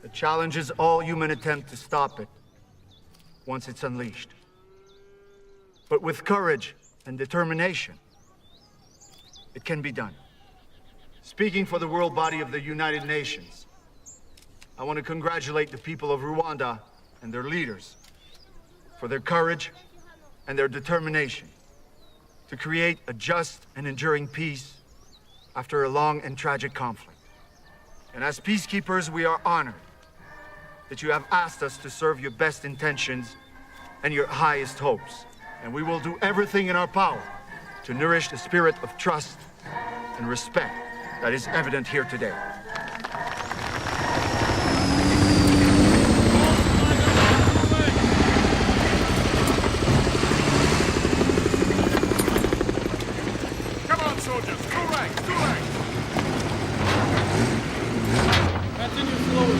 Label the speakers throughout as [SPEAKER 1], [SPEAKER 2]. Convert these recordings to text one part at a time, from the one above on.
[SPEAKER 1] It challenges all human attempt to stop it once it's unleashed. But with courage and determination, it can be done. Speaking for the world body of the United Nations, I want to congratulate the people of Rwanda and their leaders for their courage and their determination to create a just and enduring peace after a long and tragic conflict. And as peacekeepers, we are honored that you have asked us to serve your best intentions and your highest hopes. And we will do everything in our power to nourish the spirit of trust and respect that is evident here today.
[SPEAKER 2] Come on, soldiers, two ranks, two ranks. Continue slowly.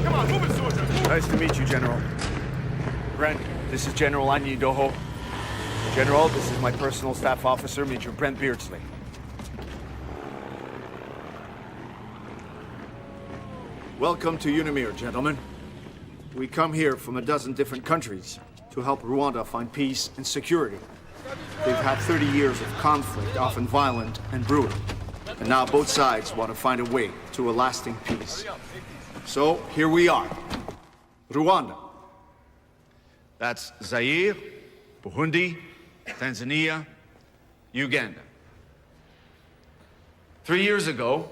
[SPEAKER 2] Come on, move it, soldiers.
[SPEAKER 1] Nice to meet you, General. Brent, this is General Anyi Doho. General, this is my personal staff officer, Major Brent Beardsley. Welcome to Unimir, gentlemen. We come here from a dozen different countries to help Rwanda find peace and security. They've had 30 years of conflict, often violent and brutal. And now both sides want to find a way to a lasting peace. So here we are, Rwanda. That's Zaire, Burundi, Tanzania, Uganda. 3 years ago,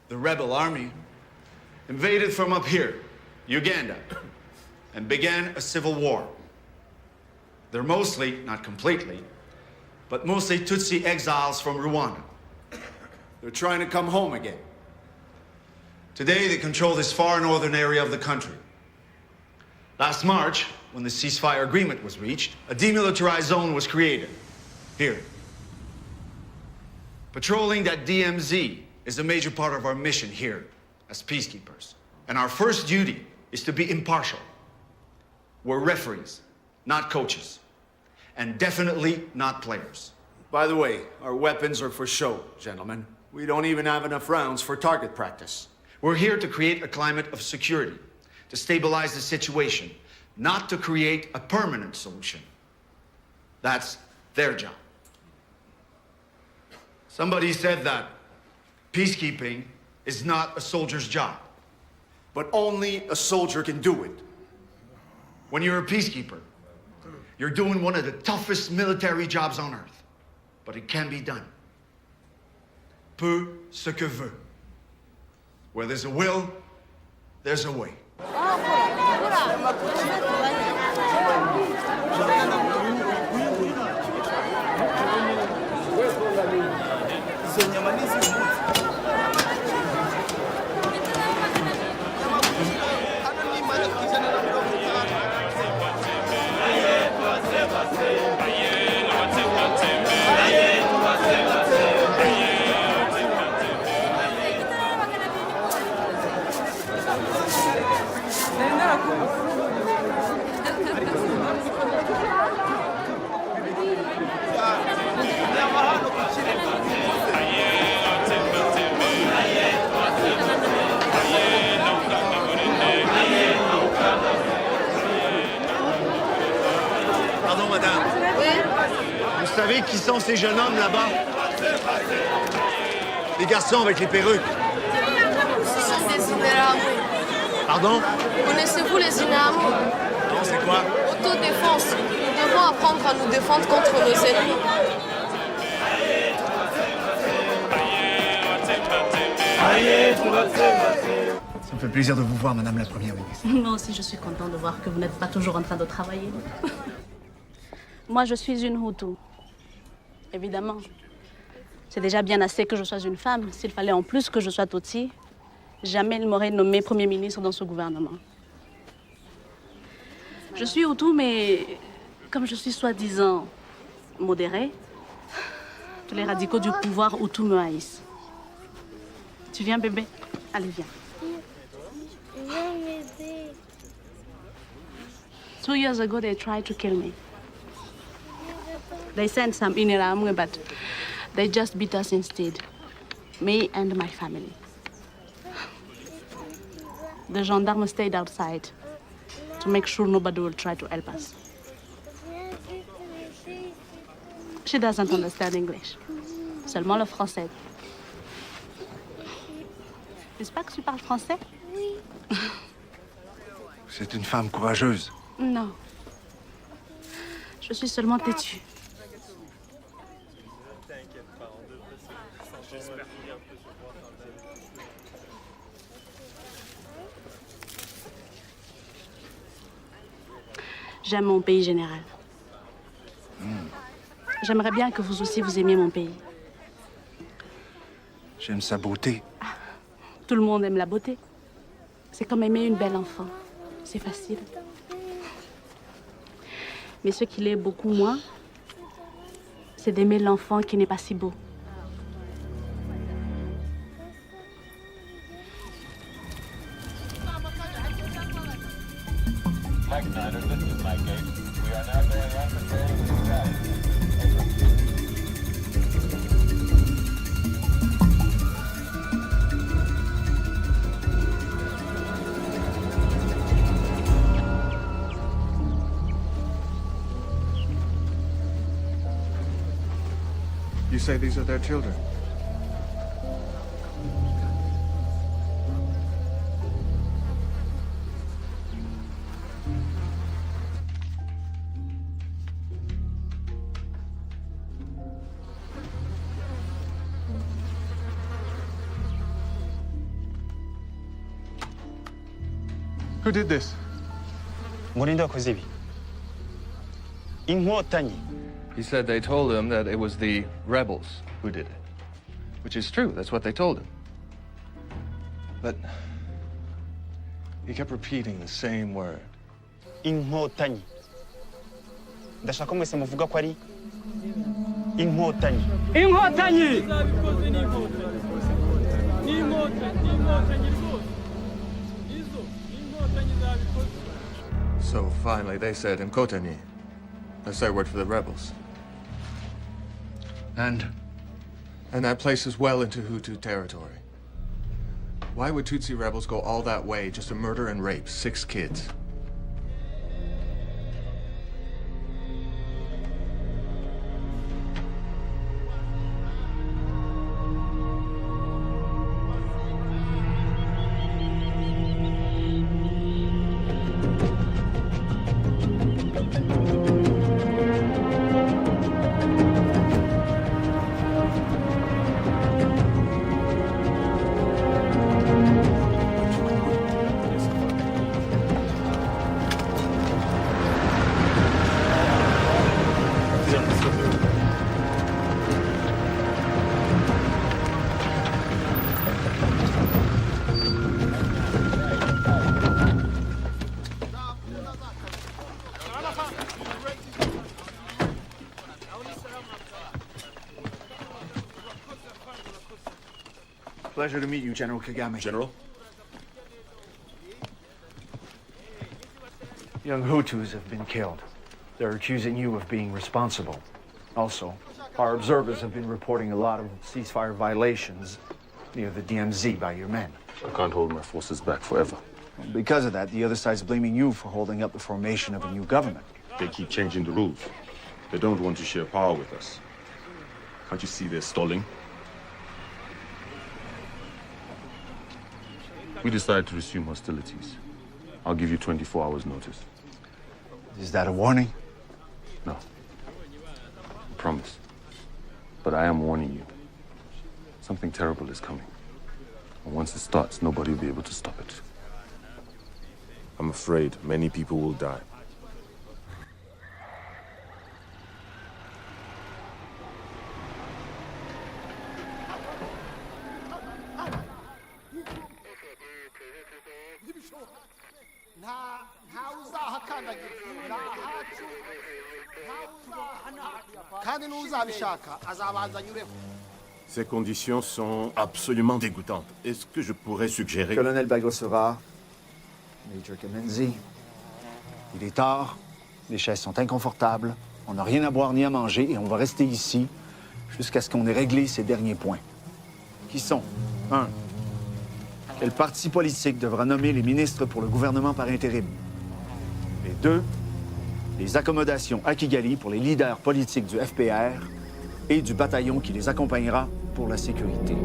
[SPEAKER 1] the rebel army invaded from up here, Uganda, and began a civil war. They're mostly, not completely, but mostly Tutsi exiles from Rwanda. They're trying to come home again. Today, they control this far northern area of the country. Last March, when the ceasefire agreement was reached, a demilitarized zone was created, here. Patrolling that DMZ is a major part of our mission here as peacekeepers. And our first duty is to be impartial. We're referees, not coaches, and definitely not players. By the way, our weapons are for show, gentlemen. We don't even have enough rounds for target practice. We're here to create a climate of security, to stabilize the situation, not to create a permanent solution. That's their job. Somebody said that peacekeeping is not a soldier's job. But only a soldier can do it. When you're a peacekeeper, you're doing one of the toughest military jobs on earth. But it can be done. Peu ce que veut. Where there's a will, there's a way. Pardon, madame.
[SPEAKER 3] Oui.
[SPEAKER 1] Vous savez qui sont ces jeunes hommes là-bas? Les garçons avec les perruques.
[SPEAKER 3] Ce sont des inéramos.
[SPEAKER 1] Pardon?
[SPEAKER 3] Connaissez-vous les inéramos?
[SPEAKER 1] Non, c'est quoi?
[SPEAKER 3] Autodéfense. Nous devons apprendre à nous défendre contre nos ennemis.
[SPEAKER 1] Ça me fait plaisir de vous voir, Madame la Première ministre.
[SPEAKER 4] Moi aussi, je suis contente de voir que vous n'êtes pas toujours en train de travailler. Moi, je suis une Hutu. Évidemment. C'est déjà bien assez que je sois une femme. S'il fallait en plus que je sois Tutsi, jamais il m'aurait nommé Premier ministre dans ce gouvernement. Je suis Hutu, mais comme je suis soi-disant modérée, tous les radicaux du pouvoir Hutu me haïssent. Tu viens, bébé? Allez, viens. 2 years ago, they tried to kill me. They sent some Iniramu, but they just beat us instead. Me and my family. The gendarme stayed outside to make sure nobody will try to help us. She doesn't understand English. Seulement le français. J'espère que tu parles français?
[SPEAKER 1] C'est une femme courageuse.
[SPEAKER 4] Non. Je suis seulement têtue. J'aime mon pays général. J'aimerais bien que vous aussi vous aimiez mon pays.
[SPEAKER 1] J'aime sa beauté.
[SPEAKER 4] Tout le monde aime la beauté. C'est comme aimer une belle enfant. C'est facile. Mais ce qu'il est beaucoup moins, c'est d'aimer l'enfant qui n'est pas si beau.
[SPEAKER 5] You say these are their children? Who did this?
[SPEAKER 6] Morindo Kozibi. Inho Tani.
[SPEAKER 5] He said they told him that it was the rebels who did it. Which is true, that's what they told him. But he kept repeating the same word.
[SPEAKER 6] Inho Tani. Ndashaka mwese muvuga ko ari Inho Tani.
[SPEAKER 7] Inho Tani.
[SPEAKER 5] So finally they said Nkotani. That's their word for the rebels. And that place is well into Hutu territory. Why would Tutsi rebels go all that way just to murder and rape 6 kids?
[SPEAKER 1] Pleasure to meet you, General Kagame.
[SPEAKER 2] General?
[SPEAKER 1] Young Hutus have been killed. They're accusing you of being responsible. Also, our observers have been reporting a lot of ceasefire violations near the DMZ by your men.
[SPEAKER 2] I can't hold my forces back forever.
[SPEAKER 1] Because of that, the other side's blaming you for holding up the formation of a new government.
[SPEAKER 2] They keep changing the rules. They don't want to share power with us. Can't you see they're stalling? We decide to resume hostilities. I'll give you 24 hours notice.
[SPEAKER 1] Is that a warning?
[SPEAKER 2] No. I promise. But I am warning you. Something terrible is coming. And once it starts, nobody will be able to stop it. I'm afraid many people will die. Ces conditions sont absolument dégoûtantes. Est-ce que je pourrais suggérer...
[SPEAKER 1] Colonel Bagosera, Major Kamenzi, il est tard, les chaises sont inconfortables, on n'a rien à boire ni à manger et on va rester ici jusqu'à ce qu'on ait réglé ces derniers points. qui sont 1. Quel parti politique devra nommer les ministres pour le gouvernement par intérim? Et 2. Les accommodations à Kigali pour les leaders politiques du FPR et du bataillon qui les accompagnera pour la sécurité.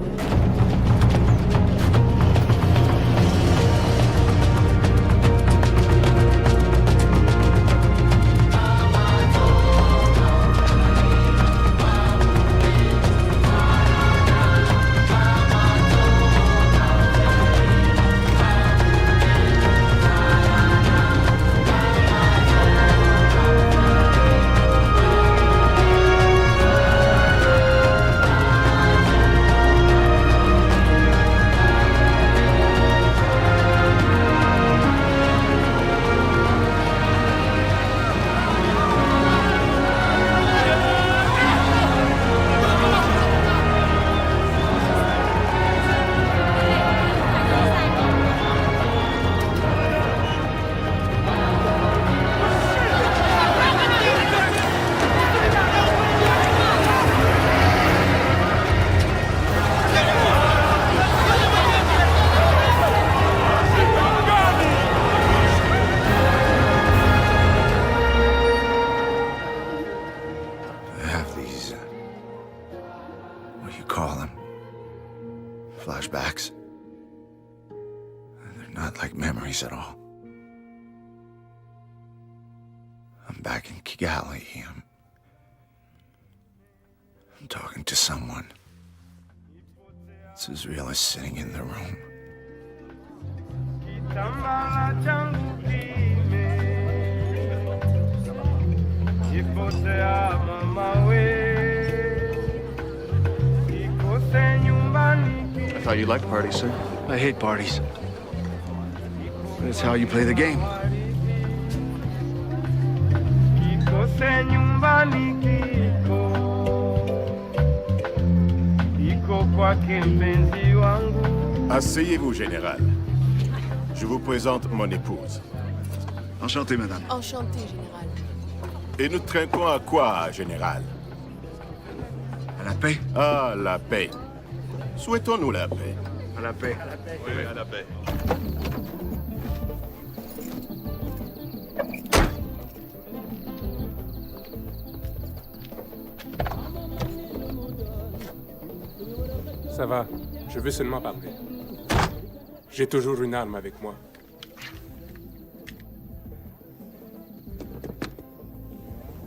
[SPEAKER 7] Flashbacks. They're not like memories at all. I'm back in Kigali. I'm talking to someone. It's as real as sitting in the room.
[SPEAKER 5] I thought you liked parties, sir.
[SPEAKER 1] I hate parties. But it's how you play the game.
[SPEAKER 8] Asseyez-vous, général. Je vous présente mon épouse.
[SPEAKER 1] Enchanté, madame.
[SPEAKER 3] Enchanté, général.
[SPEAKER 8] Et nous trinquons à quoi, général?
[SPEAKER 1] À la paix.
[SPEAKER 8] Ah, la paix. Souhaitons-nous la paix.
[SPEAKER 1] À la paix.
[SPEAKER 8] Oui, à la paix.
[SPEAKER 9] Ça va, je veux seulement parler. J'ai toujours une arme avec moi.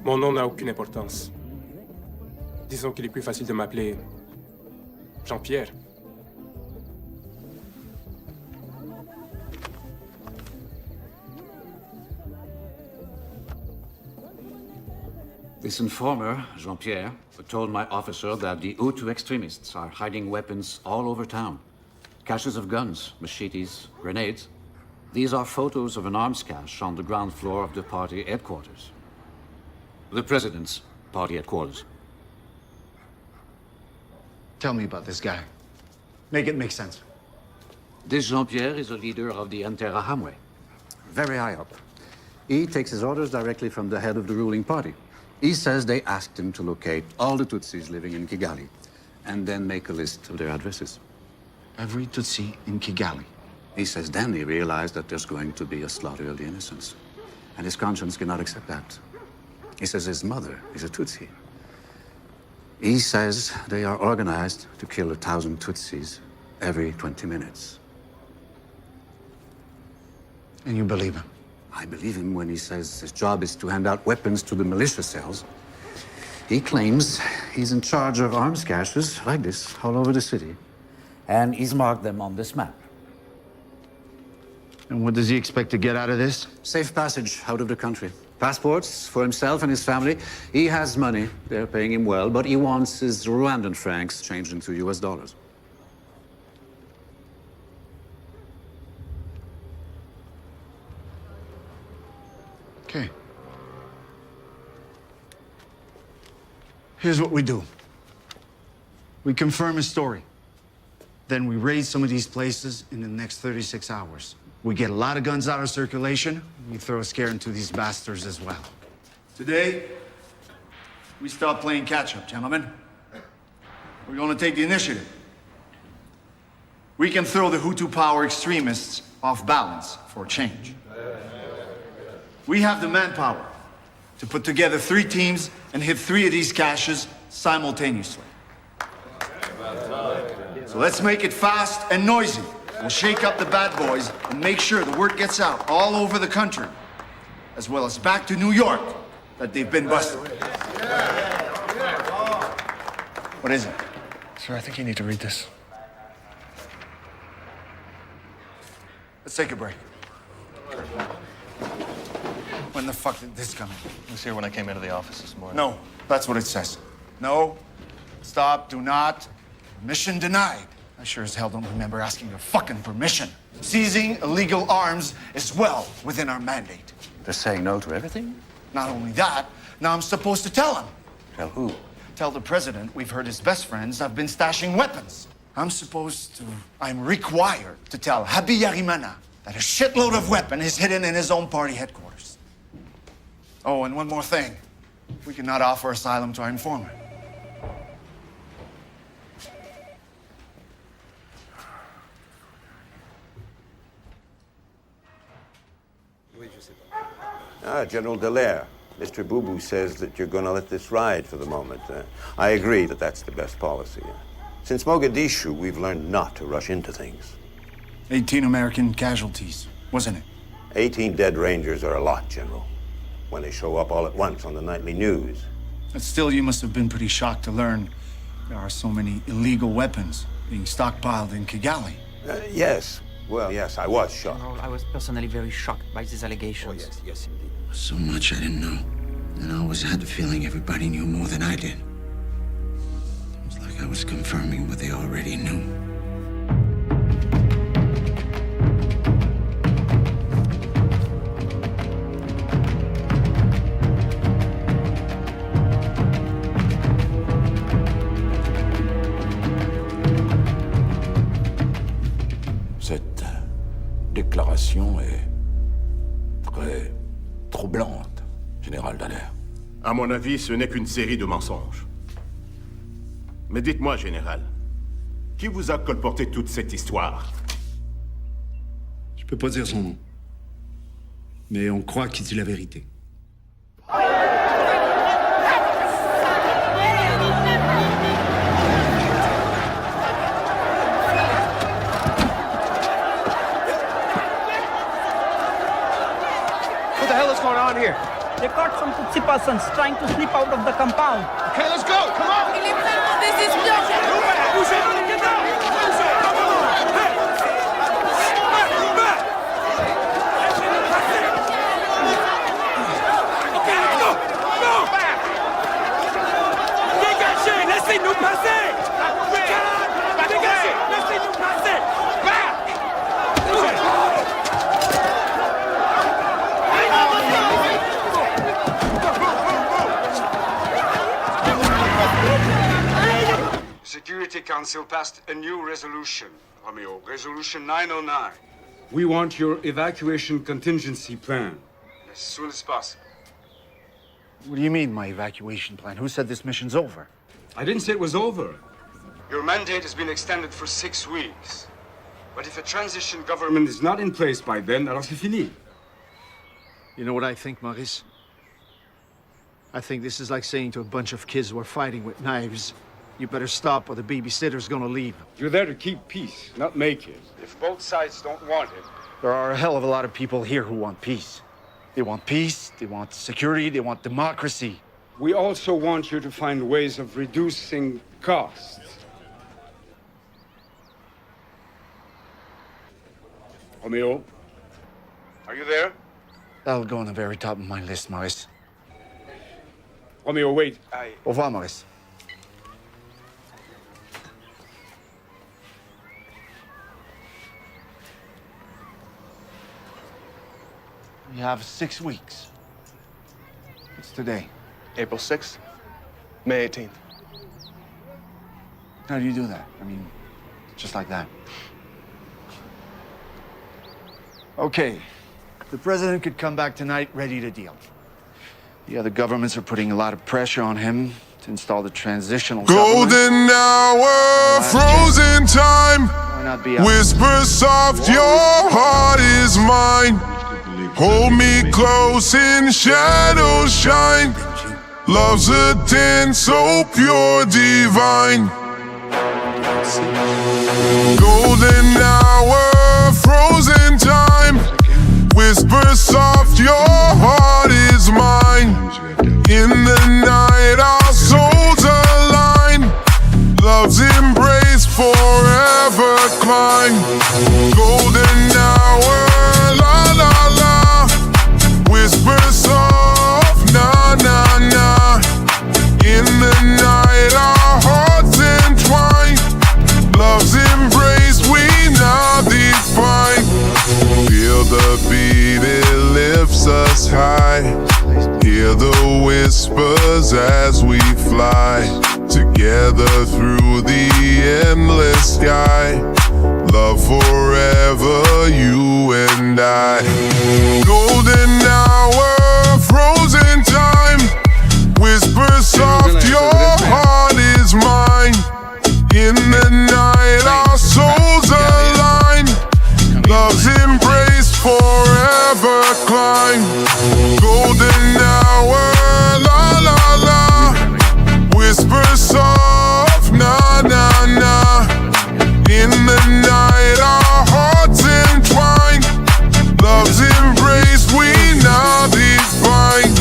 [SPEAKER 9] Mon nom n'a aucune importance. Disons qu'il est plus facile de m'appeler Jean-Pierre.
[SPEAKER 10] This informer, Jean-Pierre, told my officer that the Hutu extremists are hiding weapons all over town. Caches of guns, machetes, grenades. These are photos of an arms cache on the ground floor of the party headquarters. The president's party headquarters.
[SPEAKER 1] Tell me about this guy. Make it make sense.
[SPEAKER 10] This Jean-Pierre is a leader of the Interahamwe. Very high up. He takes his orders directly from the head of the ruling party. He says they asked him to locate all the Tutsis living in Kigali and then make a list of their addresses.
[SPEAKER 1] Every Tutsi in Kigali.
[SPEAKER 10] He says then he realized that there's going to be a slaughter of the innocents. And his conscience cannot accept that. He says his mother is a Tutsi. He says they are organized to kill 1,000 Tutsis every 20 minutes.
[SPEAKER 1] And you believe him?
[SPEAKER 10] I believe him when he says his job is to hand out weapons to the militia cells. He claims he's in charge of arms caches like this all over the city. And he's marked them on this map.
[SPEAKER 1] And what does he expect to get out of this?
[SPEAKER 10] Safe passage out of the country. Passports for himself and his family. He has money. They're paying him well, but he wants his Rwandan francs changed into US dollars.
[SPEAKER 1] Okay. Here's what we do. We confirm his story. Then we raid some of these places in the next 36 hours. We get a lot of guns out of circulation. We throw a scare into these bastards as well. Today, we stop playing catch-up, gentlemen. We're going to take the initiative. We can throw the Hutu power extremists off balance for a change. We have the manpower to put together 3 teams and hit 3 of these caches simultaneously. So let's make it fast and noisy. We'll shake up the bad boys and make sure the word gets out all over the country, as well as back to New York, that they've been busted. What is it?
[SPEAKER 5] Sir, I think you need to read this.
[SPEAKER 1] Let's take a break. When the fuck did this come in?
[SPEAKER 5] It was here when I came into the office this morning.
[SPEAKER 1] No, that's what it says. No, stop, do not. Permission denied. I sure as hell don't remember asking for fucking permission. Seizing illegal arms is well within our mandate.
[SPEAKER 10] They're saying no to everything?
[SPEAKER 1] Not only that, now I'm supposed to tell him.
[SPEAKER 10] Tell who?
[SPEAKER 1] Tell the president we've heard his best friends have been stashing weapons. I'm required to tell Habi Yarimana that a shitload of weapon is hidden in his own party headquarters. Oh, and one more thing. We cannot offer asylum to our informant.
[SPEAKER 11] General Dallaire, Mr. Boubou says that you're going to let this ride for the moment. I agree that that's the best policy. Since Mogadishu, we've learned not to rush into things.
[SPEAKER 1] 18 American casualties, wasn't it?
[SPEAKER 11] 18 dead Rangers are a lot, General, when they show up all at once on the nightly news.
[SPEAKER 1] But still, you must have been pretty shocked to learn there are so many illegal weapons being stockpiled in Kigali.
[SPEAKER 11] Yes. Well, yes, I was shocked.
[SPEAKER 12] General, I was personally very shocked by these allegations.
[SPEAKER 11] Oh, yes, indeed.
[SPEAKER 7] So much I didn't know. And I always had the feeling everybody knew more than I did. It was like I was confirming what they already knew.
[SPEAKER 13] Cette déclaration est très troublante, Général Dallaire.
[SPEAKER 8] À mon avis, ce n'est qu'une série de mensonges. Mais dites-moi, Général, qui vous a colporté toute cette histoire?
[SPEAKER 14] Je peux pas dire son nom. Mais on croit qu'il dit la vérité.
[SPEAKER 9] What the hell is going on here?
[SPEAKER 12] They caught some Tutsi persons trying to slip out of the compound.
[SPEAKER 9] Okay, let's go. Come on.
[SPEAKER 3] Il est vraiment des espions.
[SPEAKER 9] Dégagez, laissez-nous passer. Dégagez, laissez-nous passer.
[SPEAKER 15] Security Council passed a new resolution, Romeo, Resolution 909.
[SPEAKER 16] We want your evacuation contingency plan.
[SPEAKER 15] As soon as possible.
[SPEAKER 1] What do you mean, my evacuation plan? Who said this mission's over?
[SPEAKER 16] I didn't say it was over.
[SPEAKER 15] Your mandate has been extended for 6 weeks. But if a transition government
[SPEAKER 16] Government is not in place by then, alors c'est fini.
[SPEAKER 1] You know what I think, Maurice? I think this is like saying to a bunch of kids who are fighting with knives, you better stop or the babysitter's gonna leave.
[SPEAKER 16] You're there to keep peace, not make it.
[SPEAKER 15] If both sides don't want it,
[SPEAKER 1] There are a hell of a lot of people here who want peace. They want peace, they want security, they want democracy.
[SPEAKER 16] We also want you to find ways of reducing costs. Romeo?
[SPEAKER 15] are you there?
[SPEAKER 1] That'll go on the very top of my list, Maurice.
[SPEAKER 16] Romeo, wait.
[SPEAKER 1] Au revoir, Maurice. We have 6 weeks. It's today.
[SPEAKER 5] April 6th, May 18th.
[SPEAKER 1] How do you do that? I mean, just like that. Okay. The president could come back tonight ready to deal. The other governments are putting a lot of pressure on him to install the transitional
[SPEAKER 17] Golden hour, frozen time.
[SPEAKER 1] Why not be out.
[SPEAKER 17] Whisper soft, your heart is mine. Hold me close in shadows shine. Love's a dance so pure, divine. Golden hour, frozen time. Whisper soft, your heart is mine. In the night, our souls align. Love's embrace forever climb. Golden hour, la la la. Whisper soft, na na na. In the night, our hearts entwine. Love's embrace we now define. Feel the beat, it lifts us high. Hear the whispers as we fly together through the endless sky. Love forever, you and I. Golden hour, frozen time. Whisper soft, your heart is mine. In the night, our souls align. Love's embrace forever climb. Golden hour, la la la. Whisper soft, na na na. In the night, our hearts entwine. Love's embrace we now define.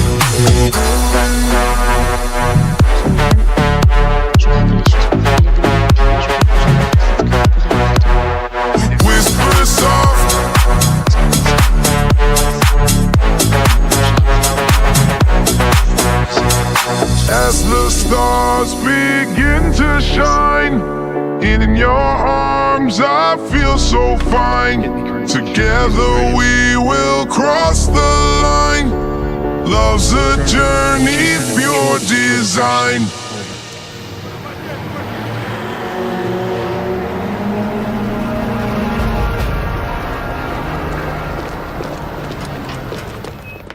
[SPEAKER 17] Whisper soft. As the stars begin to shine, in your arms I feel so fine. Together we will cross the line. Love's a journey, pure design.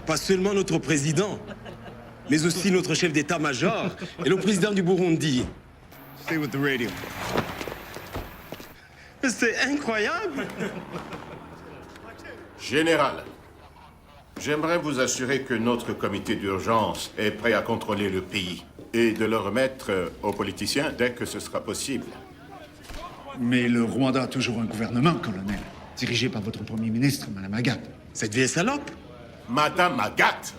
[SPEAKER 18] Pas seulement notre président, mais aussi notre chef d'état-major et le président du Burundi.
[SPEAKER 14] Stay with the radio.
[SPEAKER 18] C'est incroyable!
[SPEAKER 8] Général, j'aimerais vous assurer que notre comité d'urgence est prêt à contrôler le pays et de le remettre aux politiciens dès que ce sera possible.
[SPEAKER 14] Mais le Rwanda a toujours un gouvernement, colonel, dirigé par votre premier ministre, Madame Agathe.
[SPEAKER 18] Cette vieille salope?
[SPEAKER 8] Madame Agathe?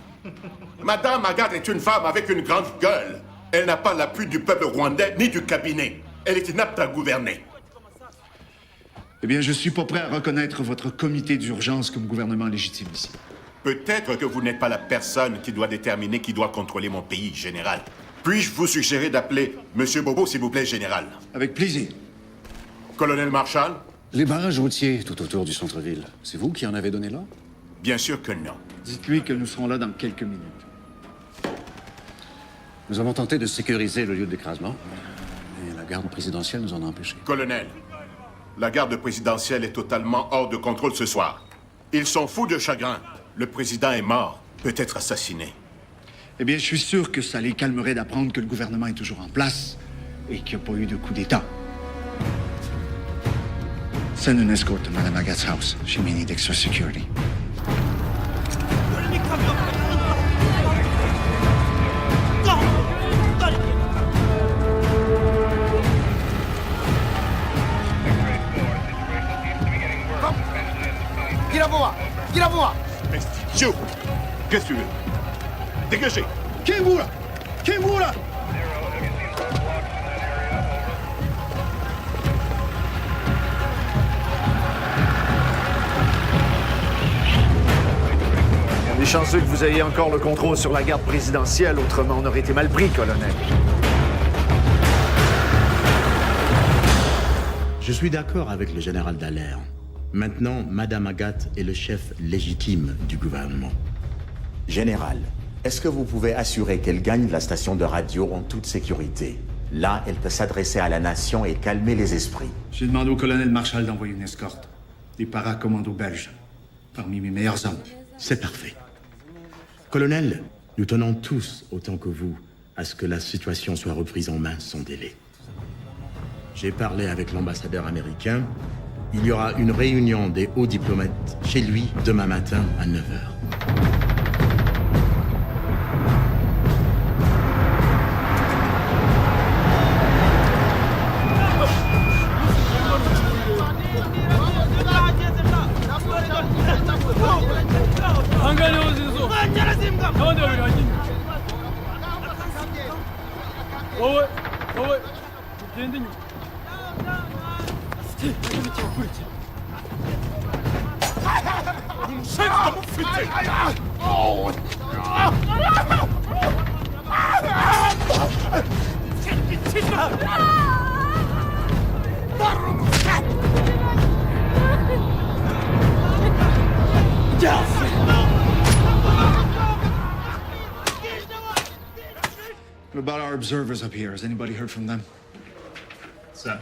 [SPEAKER 8] Madame Agathe est une femme avec une grande gueule. Elle n'a pas l'appui du peuple rwandais ni du cabinet. Elle est inapte à gouverner.
[SPEAKER 14] Eh bien, je suis pas prêt à reconnaître votre comité d'urgence comme gouvernement légitime ici.
[SPEAKER 8] Peut-être que vous n'êtes pas la personne qui doit déterminer qui doit contrôler mon pays, général. Puis-je vous suggérer d'appeler Monsieur Bobo, s'il vous plaît, général?
[SPEAKER 14] Avec plaisir.
[SPEAKER 8] Colonel Marshall?
[SPEAKER 19] Les barrages routiers tout autour du centre-ville, c'est vous qui en avez donné l'ordre?
[SPEAKER 8] Bien sûr que non.
[SPEAKER 14] Dites-lui que nous serons là dans quelques minutes.
[SPEAKER 19] Nous avons tenté de sécuriser le lieu de l'écrasement, mais la garde présidentielle nous en a empêchés.
[SPEAKER 8] Colonel, la garde présidentielle est totalement hors de contrôle ce soir. Ils sont fous de chagrin. Le président est mort, peut-être assassiné.
[SPEAKER 14] Eh bien, je suis sûr que ça les calmerait d'apprendre que le gouvernement est toujours en place et qu'il n'y a pas eu de coup d'État. Send an escort to Madame Agat's house. She may need extra security.
[SPEAKER 8] Tira-moi! Joe! Qu'est-ce que tu veux? Dégagez!
[SPEAKER 14] Qui est vous là? Qui est vous là?
[SPEAKER 1] On est chanceux que vous ayez encore le contrôle sur la garde présidentielle, autrement on aurait été mal pris, colonel.
[SPEAKER 20] Je suis d'accord avec le général Dallaire. Maintenant, Madame Agathe est le chef légitime du gouvernement.
[SPEAKER 21] Général, est-ce que vous pouvez assurer qu'elle gagne la station de radio en toute sécurité? Là, elle peut s'adresser à la nation et calmer les esprits.
[SPEAKER 14] J'ai demandé au colonel Marshall d'envoyer une escorte. Des paracommandos belges, parmi mes meilleurs hommes.
[SPEAKER 20] C'est parfait. Colonel, nous tenons tous, autant que vous, à ce que la situation soit reprise en main sans délai. J'ai parlé avec l'ambassadeur américain. Il y aura une réunion des hauts diplomates chez lui demain matin à 9h.
[SPEAKER 14] What about our observers up here? Has anybody heard from them?
[SPEAKER 4] Sir,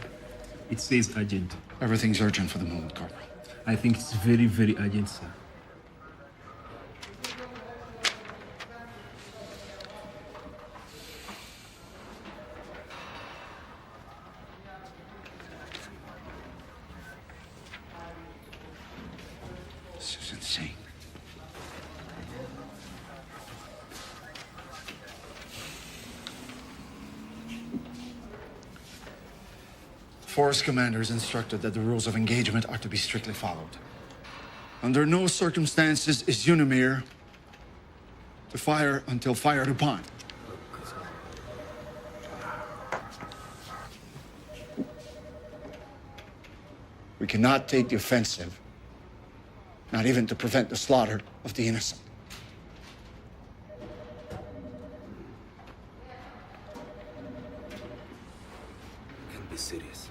[SPEAKER 4] it says urgent.
[SPEAKER 14] Everything's urgent for the moment, Corporal.
[SPEAKER 4] I think it's very, very urgent, sir.
[SPEAKER 14] This is insane. Force commanders instructed that the rules of engagement are to be strictly followed. Under no circumstances is Unimir to fire until fired upon. We cannot take the offensive, not even to prevent the slaughter of the innocent.
[SPEAKER 4] Can be serious.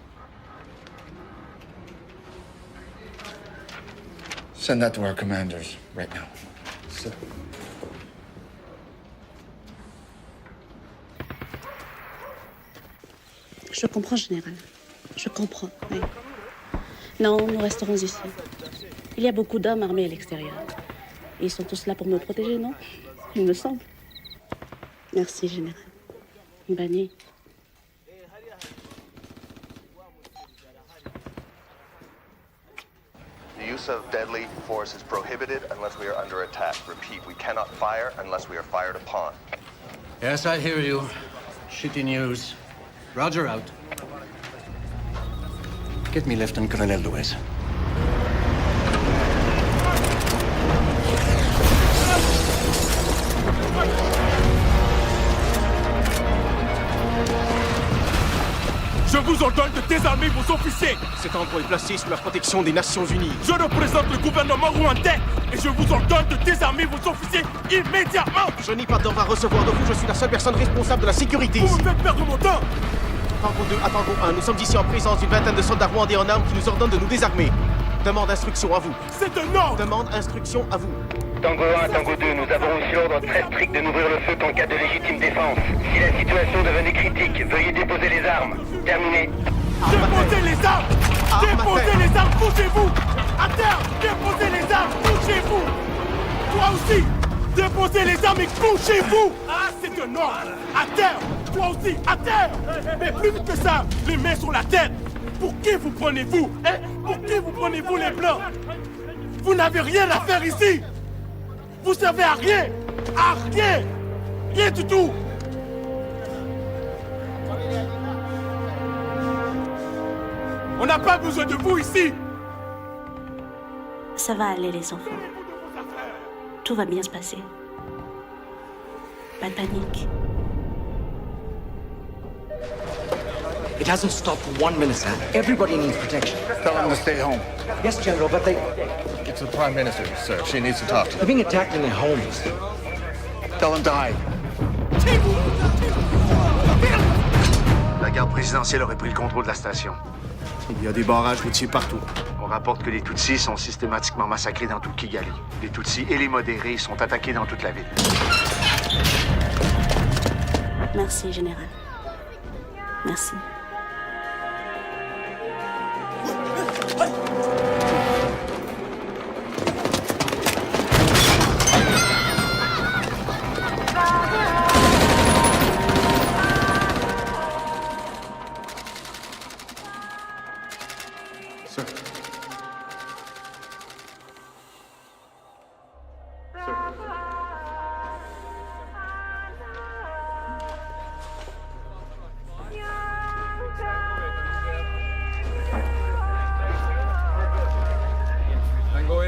[SPEAKER 14] Send that to our commanders right now.
[SPEAKER 4] Sir.
[SPEAKER 22] Je comprends, général. Je comprends, oui. Non, nous resterons ici. Il y a beaucoup d'hommes armés à l'extérieur. Et ils sont tous là pour me protéger, non? Il me semble. Merci, général. Bonne nuit.
[SPEAKER 5] The use of deadly force is prohibited unless we are under attack. Repeat, we cannot fire unless we are fired upon.
[SPEAKER 10] Yes, I hear you. Shitty news. Roger out.
[SPEAKER 19] Get me Lieutenant Colonel Lewis.
[SPEAKER 23] Je vous ordonne de désarmer vos officiers.
[SPEAKER 24] Cet endroit est placé sous la protection des Nations Unies.
[SPEAKER 23] Je représente le gouvernement rwandais et je vous ordonne de désarmer vos officiers immédiatement.
[SPEAKER 24] Je n'ai pas d'ordre à recevoir de vous, je suis la seule personne responsable de la sécurité
[SPEAKER 23] Vous
[SPEAKER 24] ici.
[SPEAKER 23] me faites perdre mon temps.
[SPEAKER 24] Tango 2 à Tango 1, nous sommes ici en présence d'une vingtaine de soldats rwandais en armes qui nous ordonnent de nous désarmer. Demande instruction à vous.
[SPEAKER 23] C'est un ordre.
[SPEAKER 24] Demande instruction à vous.
[SPEAKER 25] Tango 1, Tango 2, nous avons reçu l'ordre très strict de n'ouvrir le feu qu'en cas de légitime défense. Si la situation devenait critique, veuillez déposer les armes. Terminé.
[SPEAKER 23] Déposez les armes. Déposez les armes, bougez-vous. À terre, déposez les armes, bougez-vous. Toi aussi, déposez les armes et bougez-vous. Ah, c'est un ordre. À terre, toi aussi, à terre. Mais plus vite que ça, les mains sur la tête. Pour qui vous prenez-vous, hein? Pour qui vous prenez-vous les blancs? Vous n'avez rien à faire ici. Vous servez à rien. À rien. Rien du tout. On n'a pas besoin de vous ici.
[SPEAKER 22] Ça va aller, les enfants. Tout va bien se passer. Pas de panique.
[SPEAKER 26] It hasn't stopped for 1 minute, sir. Everybody needs protection.
[SPEAKER 23] Tell them to stay home.
[SPEAKER 26] Yes, General, but they...
[SPEAKER 5] Get to the Prime Minister, sir. She needs to talk to you.
[SPEAKER 26] They're being attacked in their homes.
[SPEAKER 23] Tell them to hide.
[SPEAKER 27] La garde présidentielle aurait pris le contrôle de la station. Il y a des barrages routiers partout. On rapporte que les Tutsis sont systématiquement massacrés dans tout le Kigali. Les Tutsis et les modérés sont attaqués dans toute la ville.
[SPEAKER 22] Merci, général. Merci.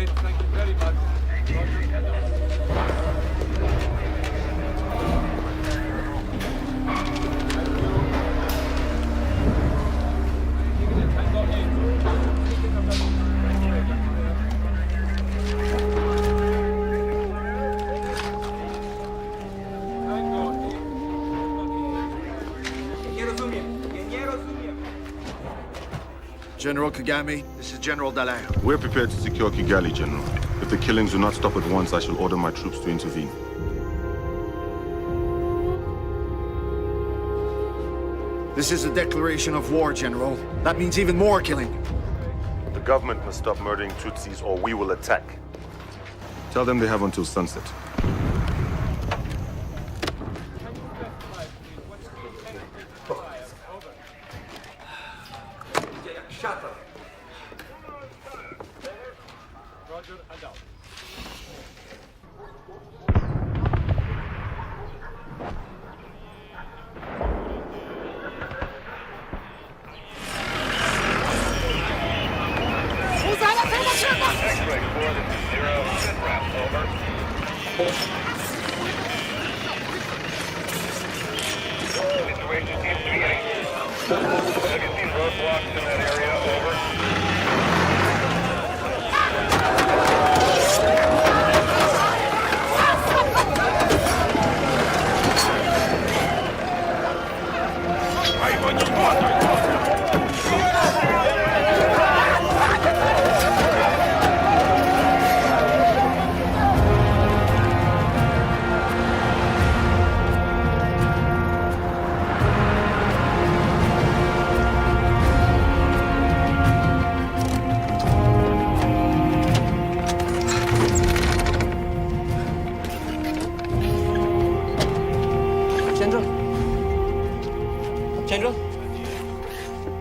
[SPEAKER 23] Great, thank you very much.
[SPEAKER 27] General Kagami, this is General Dallaire.
[SPEAKER 17] We're prepared to secure Kigali, General. If the killings do not stop at once, I shall order my troops to intervene.
[SPEAKER 27] This is a declaration of war, General. That means even more killing.
[SPEAKER 17] The government must stop murdering Tutsis or we will attack. Tell them they have until sunset.
[SPEAKER 23] Shut up. Roger and out.
[SPEAKER 25] X-ray 4, this is 0, sit rep, over. Situation seems to be getting... Have you seen roadblocks in that area, over?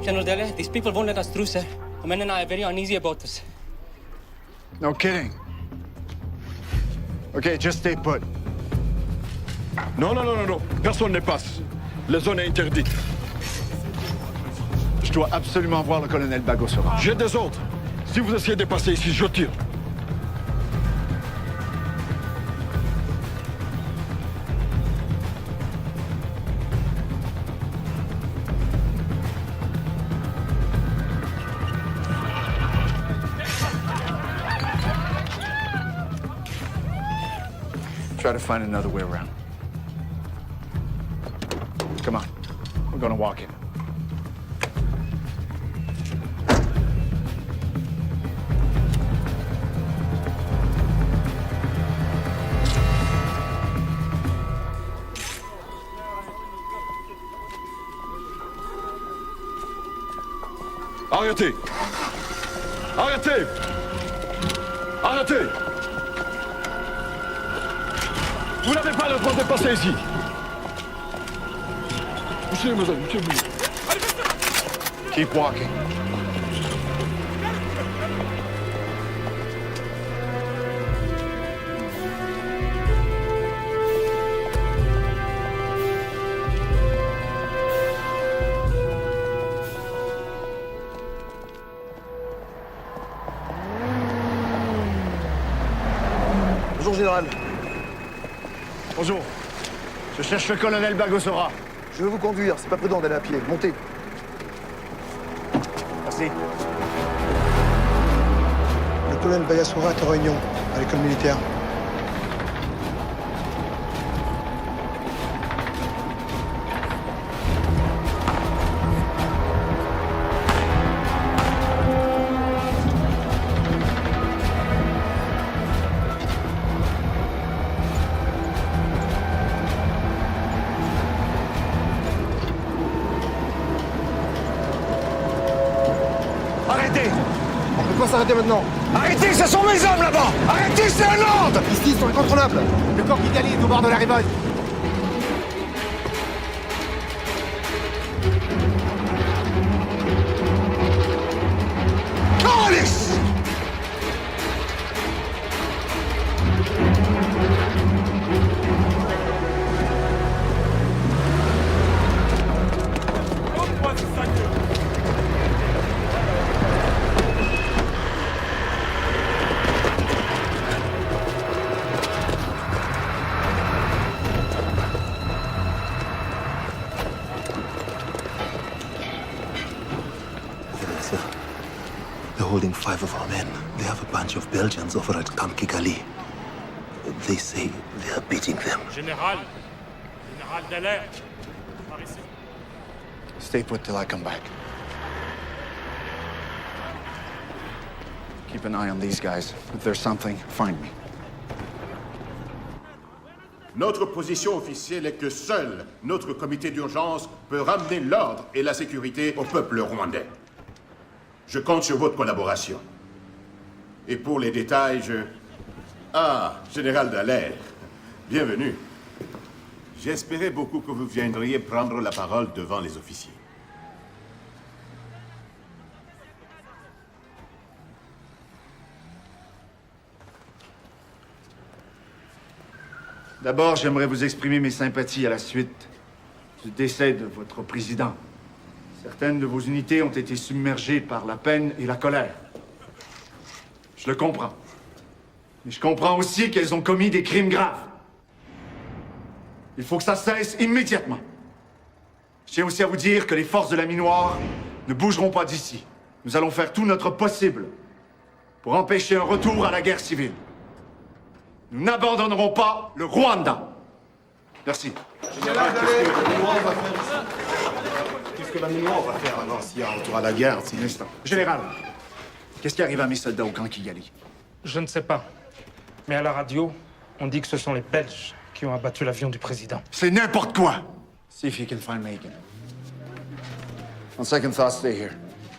[SPEAKER 2] General Dallaire, these people won't let us through, sir. The men and I are very uneasy about this.
[SPEAKER 1] No kidding. Okay, just stay put.
[SPEAKER 3] Non, non, non, non, non. Personne ne passe. La zone est interdite.
[SPEAKER 1] Je dois absolument voir le colonel Bagosora.
[SPEAKER 3] J'ai des ordres. Si vous essayez de passer ici, je tire.
[SPEAKER 1] Try to find another way around. Come on. We're gonna walk in.
[SPEAKER 3] Arrêtez! Arrêtez! Arrêtez! Vous n'avez pas le droit de passer ici. Monsieur, madame, monsieur.
[SPEAKER 1] Keep walking.
[SPEAKER 27] Bonjour, Général.
[SPEAKER 1] Bonjour. Je cherche le colonel Bagosora.
[SPEAKER 27] Je vais vous conduire, c'est pas prudent d'aller à pied. Montez.
[SPEAKER 1] Merci.
[SPEAKER 27] Le colonel Bagosora est en réunion à l'école militaire.
[SPEAKER 1] Arrêtez!
[SPEAKER 27] On peut pas s'arrêter maintenant.
[SPEAKER 1] Arrêtez, ce sont mes hommes là-bas! Arrêtez, c'est un ordre!
[SPEAKER 27] Ici, ils sont incontrôlables.
[SPEAKER 1] Le corps Kigali est au bord de la révolte. Police!
[SPEAKER 6] They're holding 5 of our men. They have a bunch of Belgians over at Camp Kigali. They say they are beating them.
[SPEAKER 23] Général Dallaire, par ici.
[SPEAKER 14] Stay put till I come back. Keep an eye on these guys. If there's something, find me.
[SPEAKER 8] Notre position officielle est que seul notre comité d'urgence peut ramener l'ordre et la sécurité au peuple rwandais. Je compte sur votre collaboration. Et pour les détails, Ah, Général Dallaire, bienvenue. J'espérais beaucoup que vous viendriez prendre la parole devant les officiers.
[SPEAKER 1] D'abord, j'aimerais vous exprimer mes sympathies à la suite du décès de votre président. Certaines de vos unités ont été submergées par la peine et la colère. Je le comprends. Mais je comprends aussi qu'elles ont commis des crimes graves. Il faut que ça cesse immédiatement. Je tiens aussi à vous dire que les forces de la Minoire ne bougeront pas d'ici. Nous allons faire tout notre possible pour empêcher un retour à la guerre civile. Nous n'abandonnerons pas le Rwanda. Merci.
[SPEAKER 27] Général, qu'est-ce que la Minoire va faire alors s'il y a un retour à la guerre?
[SPEAKER 1] Un instant. Général, qu'est-ce qui arrive à mes soldats au camp Kigali?
[SPEAKER 7] Je ne sais pas. Mais à la radio, on dit que ce sont les Belges qui ont abattu l'avion du président.
[SPEAKER 1] C'est n'importe quoi! See if you can find Megan. On second thought, stay here.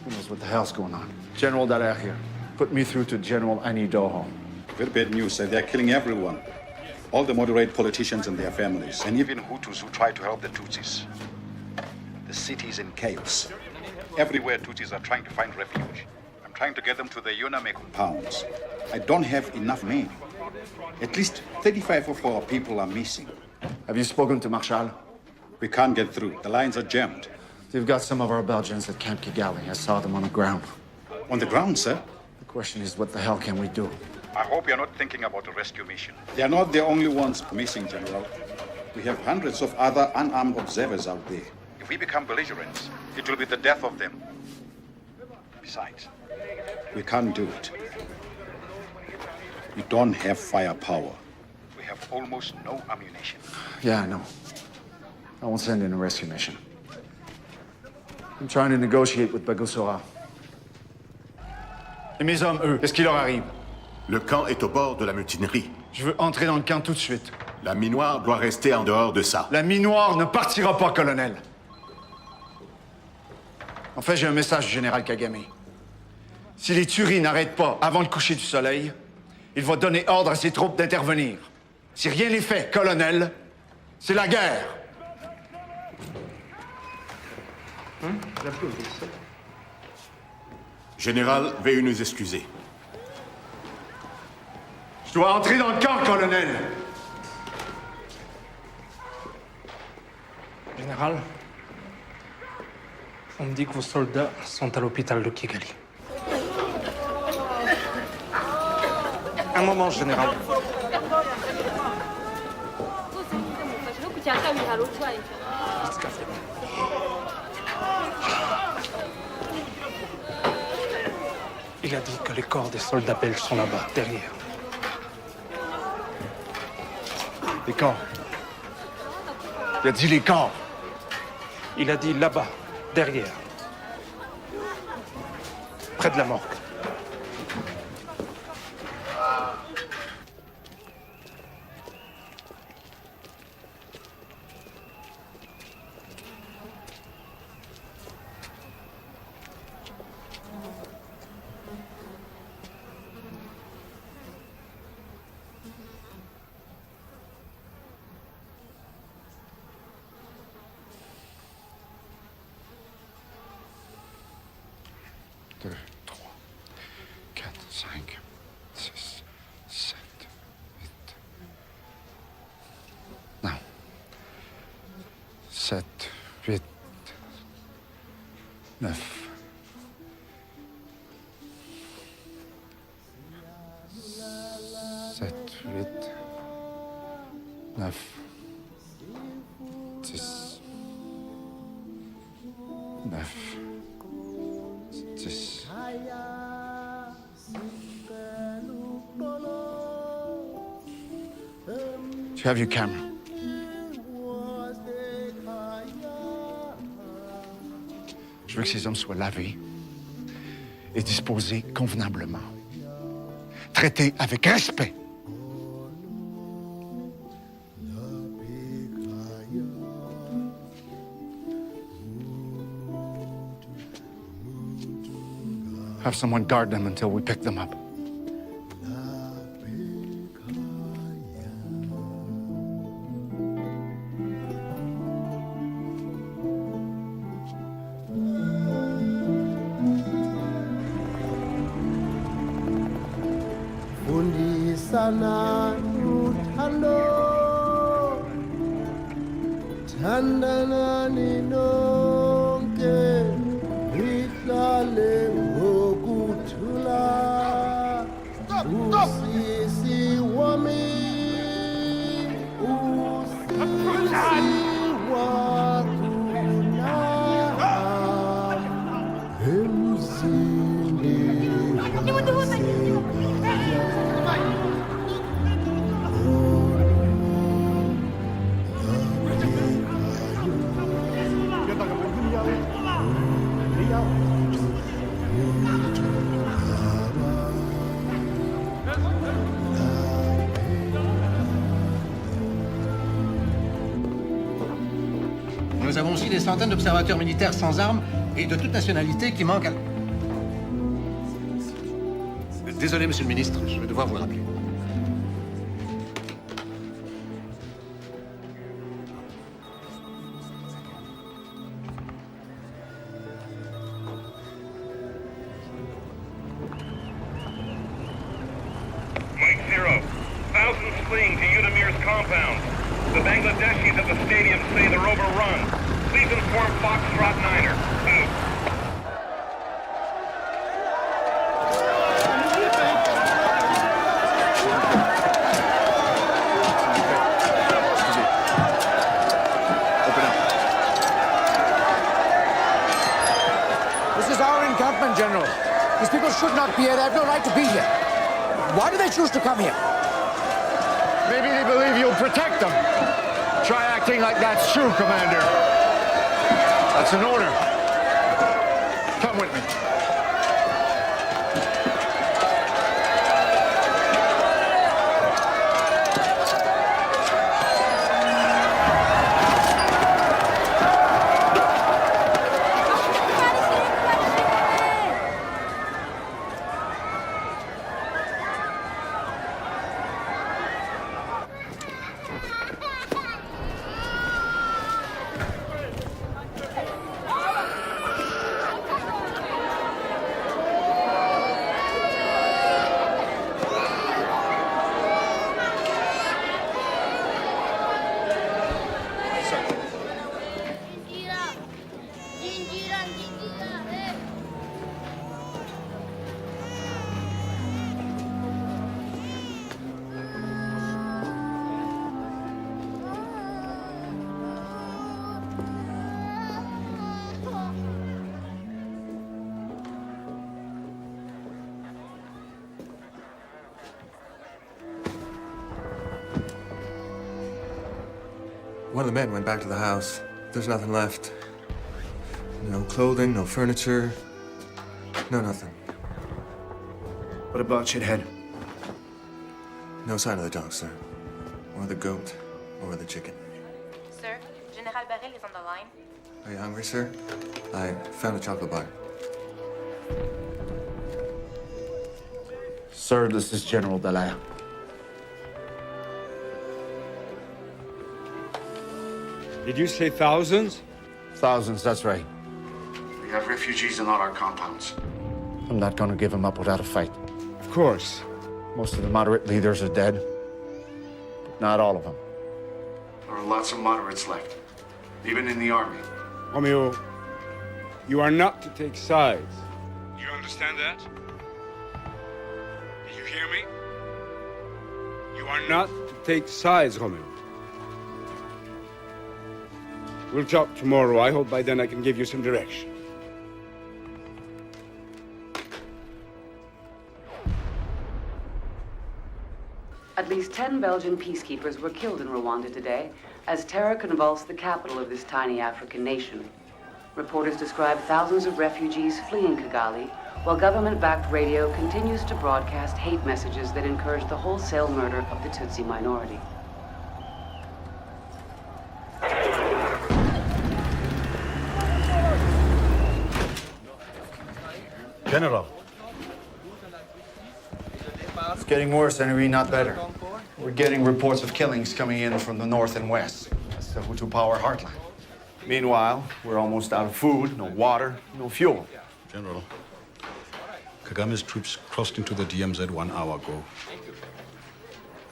[SPEAKER 1] Who knows what the hell's going on? General Dallaire here. Put me through to General Annie Doho.
[SPEAKER 9] Very bad news, sir. They're killing everyone. All the moderate politicians and their families, and even Hutus who try to help the Tutsis. The city is in chaos. Everywhere Tutsis are trying to find refuge. I'm trying to get them to the Yuname compounds. I don't have enough men. At least 35 of our people are missing.
[SPEAKER 1] Have you spoken to Marshal?
[SPEAKER 9] We can't get through. The lines are jammed.
[SPEAKER 1] They've got some of our Belgians at Camp Kigali. I saw them on the ground.
[SPEAKER 9] On the ground, sir?
[SPEAKER 1] The question is, what the hell can we do?
[SPEAKER 9] I hope you're not thinking about a rescue mission. They are not the only ones missing, General. We have hundreds of other unarmed observers out there. If we become belligerents, it will be the death of them. Besides, we can't do it. We don't have firepower. We have almost no ammunition.
[SPEAKER 1] Yeah, I know. I won't send in a rescue mission. I'm trying to negotiate with Bagosora. Et mes hommes, eux, qu'est-ce qui leur arrive?
[SPEAKER 8] Le camp est au bord de la mutinerie.
[SPEAKER 1] Je veux entrer dans le camp tout de suite.
[SPEAKER 8] La Minoire doit rester en dehors de ça.
[SPEAKER 1] La Minoire ne partira pas, colonel. En fait, j'ai un message du général Kagame. Si les tueries n'arrêtent pas avant le coucher du soleil, il va donner ordre à ses troupes d'intervenir. Si rien n'est fait, colonel, c'est la guerre.
[SPEAKER 8] Général, veuillez nous excuser.
[SPEAKER 1] Je dois entrer dans le camp, colonel.
[SPEAKER 7] Général, on me dit que vos soldats sont à l'hôpital de Kigali. Un moment, général. Il a dit que les corps des soldats belges sont là-bas, derrière.
[SPEAKER 1] Les corps. Il a dit les corps.
[SPEAKER 7] Il a dit là-bas, derrière. Près de la morgue.
[SPEAKER 1] Non. 7, 8, 9. 7, 8, 9, 10, 9, 10,
[SPEAKER 14] You have your camera. Je veux que ces hommes soient lavés et disposés convenablement. Traités avec respect. Have someone guard them until we pick them up.
[SPEAKER 11] Fundisana luthando thandana ninonke lihlale ngokuthula usisi wami usisi wakuna emzini
[SPEAKER 12] Nous avons aussi des centaines d'observateurs militaires sans armes et de toute nationalité qui manquent à...
[SPEAKER 19] Désolé, monsieur le ministre, je vais devoir vous rappeler.
[SPEAKER 25] Mike 0, thousands fleeing to Udamir's compound. The Bangladeshis at the stadium say they're overrun. Please inform Foxtrot Niner. Out.
[SPEAKER 26] This is our encampment, General. These people should not be here. They have no right to be here. Why do they choose to come here?
[SPEAKER 1] Maybe they believe you'll protect them. Try acting like that's true, Commander. That's an order. Come with me.
[SPEAKER 5] One of the men went back to the house. There's nothing left. No clothing, no furniture, no nothing.
[SPEAKER 1] What about Shithead?
[SPEAKER 5] No sign of the dog, sir. Or the goat, or the chicken.
[SPEAKER 13] Sir, General Barrel is on the line.
[SPEAKER 5] Are you hungry, sir? I found a chocolate bar.
[SPEAKER 14] Sir, this is General Dallaire.
[SPEAKER 3] Did you say thousands?
[SPEAKER 14] Thousands, that's right.
[SPEAKER 27] We have refugees in all our compounds.
[SPEAKER 14] I'm not going to give them up without a fight.
[SPEAKER 3] Of course.
[SPEAKER 14] Most of the moderate leaders are dead, but not all of them.
[SPEAKER 27] There are lots of moderates left, even in the army.
[SPEAKER 3] Romeo, you are not to take sides. You understand that? Do you hear me? You are not to take sides, Romeo. We'll talk tomorrow. I hope by then I can give you some direction.
[SPEAKER 4] At least 10 Belgian peacekeepers were killed in Rwanda today as terror convulsed the capital of this tiny African nation. Reporters describe thousands of refugees fleeing Kigali, while government-backed radio continues to broadcast hate messages that encourage the wholesale murder of the Tutsi minority.
[SPEAKER 6] General.
[SPEAKER 14] It's getting worse, Henry, not better. We're getting reports of killings coming in from the north and west. That's the Hutu power heartland. Meanwhile, we're almost out of food, no water, no fuel.
[SPEAKER 9] General, Kagame's troops crossed into the DMZ 1 hour ago.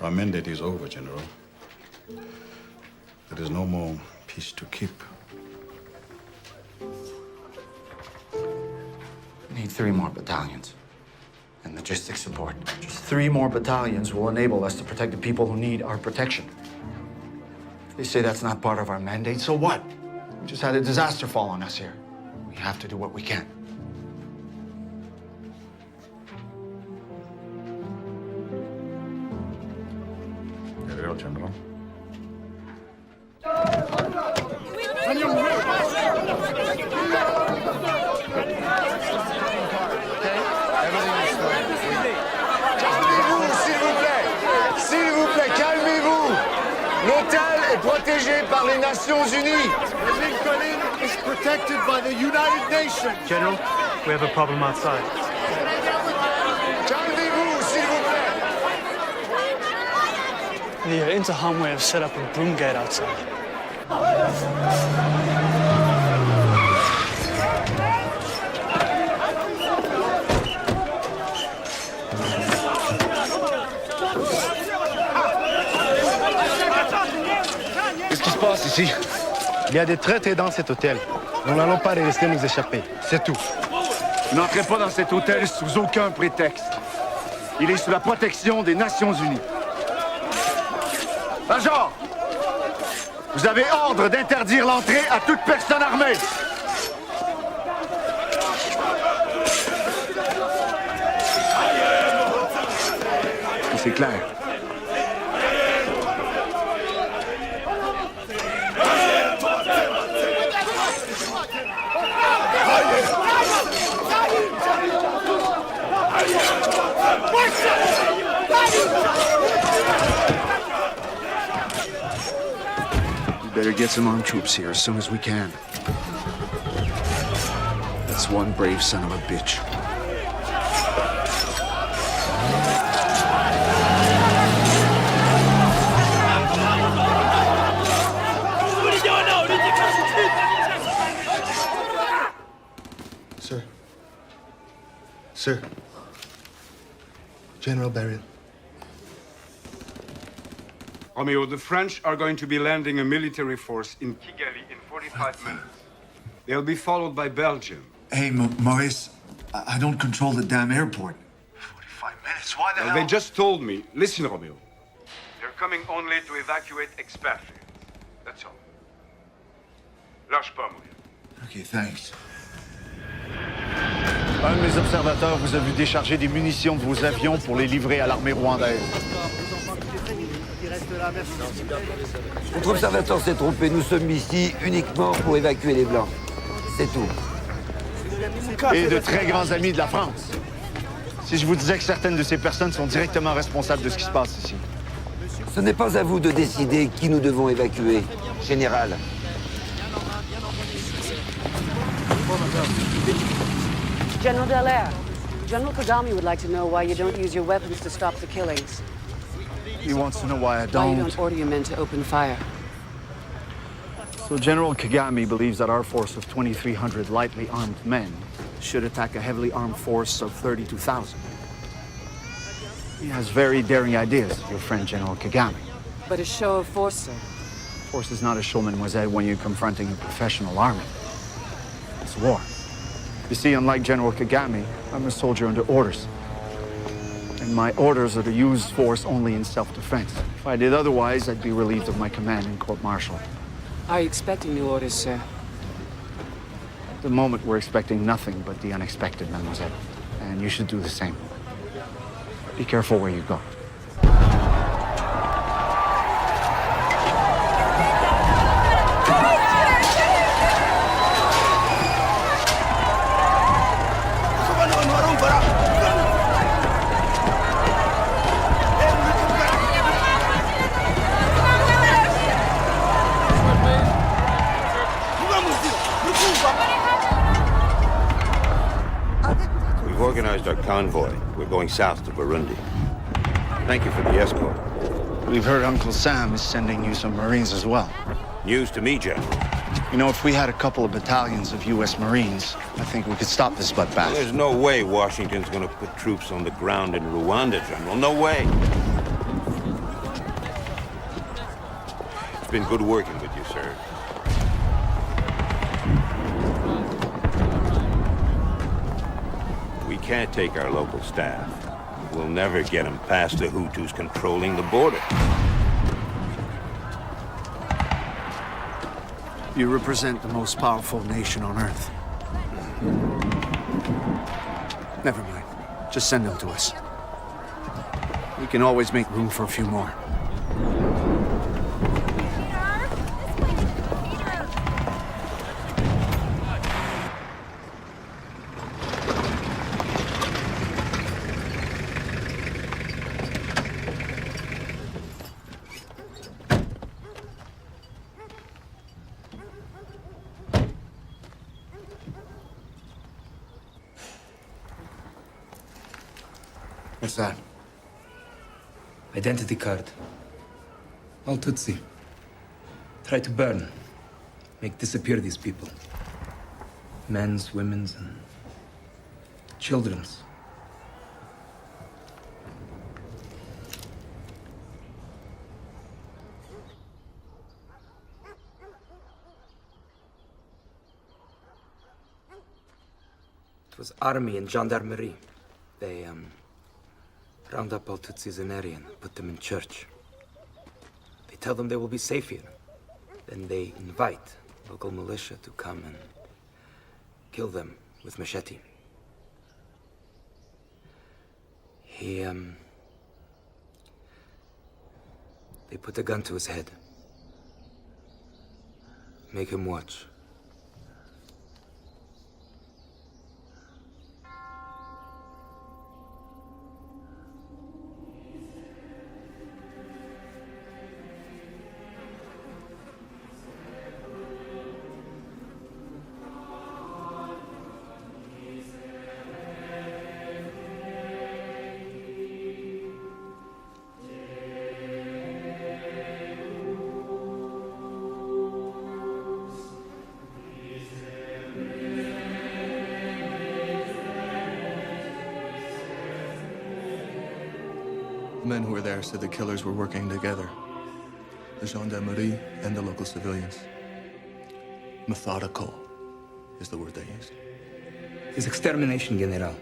[SPEAKER 9] Our mandate is over, General. There is no more peace to keep.
[SPEAKER 14] We need 3 more battalions and logistics support. Just 3 more battalions will enable us to protect the people who need our protection. They say that's not part of our mandate, so what? We just had a disaster fall on us here. We have to do what we can.
[SPEAKER 9] Very well, General.
[SPEAKER 10] S'il vous plaît, calmez-vous. L'hôtel est protégé par les Nations Unies.
[SPEAKER 1] Lincoln is protected by the United Nations.
[SPEAKER 15] General, we have a problem outside.
[SPEAKER 10] Calmez-vous, s'il vous plaît.
[SPEAKER 15] The Interhamwe have set up a broom gate outside.
[SPEAKER 10] Qu'est-ce qui se passe ici?
[SPEAKER 16] Il y a des traîtres dans cet hôtel. Nous n'allons pas les laisser nous échapper. C'est tout.
[SPEAKER 10] N'entrez pas dans cet hôtel sous aucun prétexte. Il est sous la protection des Nations Unies. Major, vous avez ordre d'interdire l'entrée à toute personne armée. C'est clair.
[SPEAKER 27] We better get some armed troops here as soon as we can. That's one brave son of a bitch.
[SPEAKER 16] Sir. Sir. General Beryl.
[SPEAKER 3] Romeo, the French are going to be landing a military force in Kigali in 45 minutes. They'll be followed by Belgium.
[SPEAKER 14] Hey, Maurice, I don't control the damn airport. 45 minutes? Why the hell?
[SPEAKER 3] They just told me. Listen, Romeo. They're coming only to evacuate expatriates. That's all. Lâche pas, mon gars.
[SPEAKER 14] Okay, thanks.
[SPEAKER 10] Un de mes observateurs vous a vu décharger des munitions de vos avions pour les livrer à l'armée rwandaise.
[SPEAKER 18] Votre observateur s'est trompé. Nous sommes ici uniquement pour évacuer les Blancs. C'est tout.
[SPEAKER 10] Et de très grands amis de la France. Si je vous disais que certaines de ces personnes sont directement responsables de ce qui se passe ici.
[SPEAKER 18] Ce n'est pas à vous de décider qui nous devons évacuer, Général.
[SPEAKER 4] General Dallaire, General Kagame would like to know why you don't use your weapons to stop the killings.
[SPEAKER 14] He wants to know why I
[SPEAKER 4] Why you
[SPEAKER 14] don't.
[SPEAKER 4] don't order your men to open fire.
[SPEAKER 14] So General Kagame believes that our force of 2,300 lightly armed men should attack a heavily armed force of 32,000. He has very daring ideas, your friend General Kagame.
[SPEAKER 4] But a show of force, sir.
[SPEAKER 14] Force is not a show, mademoiselle, when you're confronting a professional army. It's war. You see, unlike General Kagame, I'm a soldier under orders. And my orders are to use force only in self-defense. If I did otherwise, I'd be relieved of my command in court-martial.
[SPEAKER 4] Are you expecting new orders, sir?
[SPEAKER 14] At the moment, we're expecting nothing but the unexpected, mademoiselle. And you should do the same. Be careful where you go.
[SPEAKER 2] our convoy. We're going south to Burundi. Thank you for the escort.
[SPEAKER 14] We've heard Uncle Sam is sending you some Marines as well.
[SPEAKER 2] News to me, General.
[SPEAKER 14] You know, if we had a couple of battalions of U.S. Marines, I think we could stop this bloodbath.
[SPEAKER 2] Well, there's no way Washington's gonna put troops on the ground in Rwanda, General. No way. It's been good working with you, sir. We can't take our local staff. We'll never get them past the Hutus controlling the border.
[SPEAKER 1] You represent the most powerful nation on Earth. Never mind. Just send them to us. We can always make room for a few more. What's that?
[SPEAKER 17] Identity card. All Tutsi. Try to burn. Make disappear these people. Men's, women's, and children's. It was army and gendarmerie. They, round up all Tutsis in area and put them in church. They tell them they will be safe here. Then they invite local militia to come and kill them with machete. They put a gun to his head. Make him watch.
[SPEAKER 5] The men who were there said the killers were working together. The gendarmerie and the local civilians. Methodical is the word they used.
[SPEAKER 17] His extermination, General.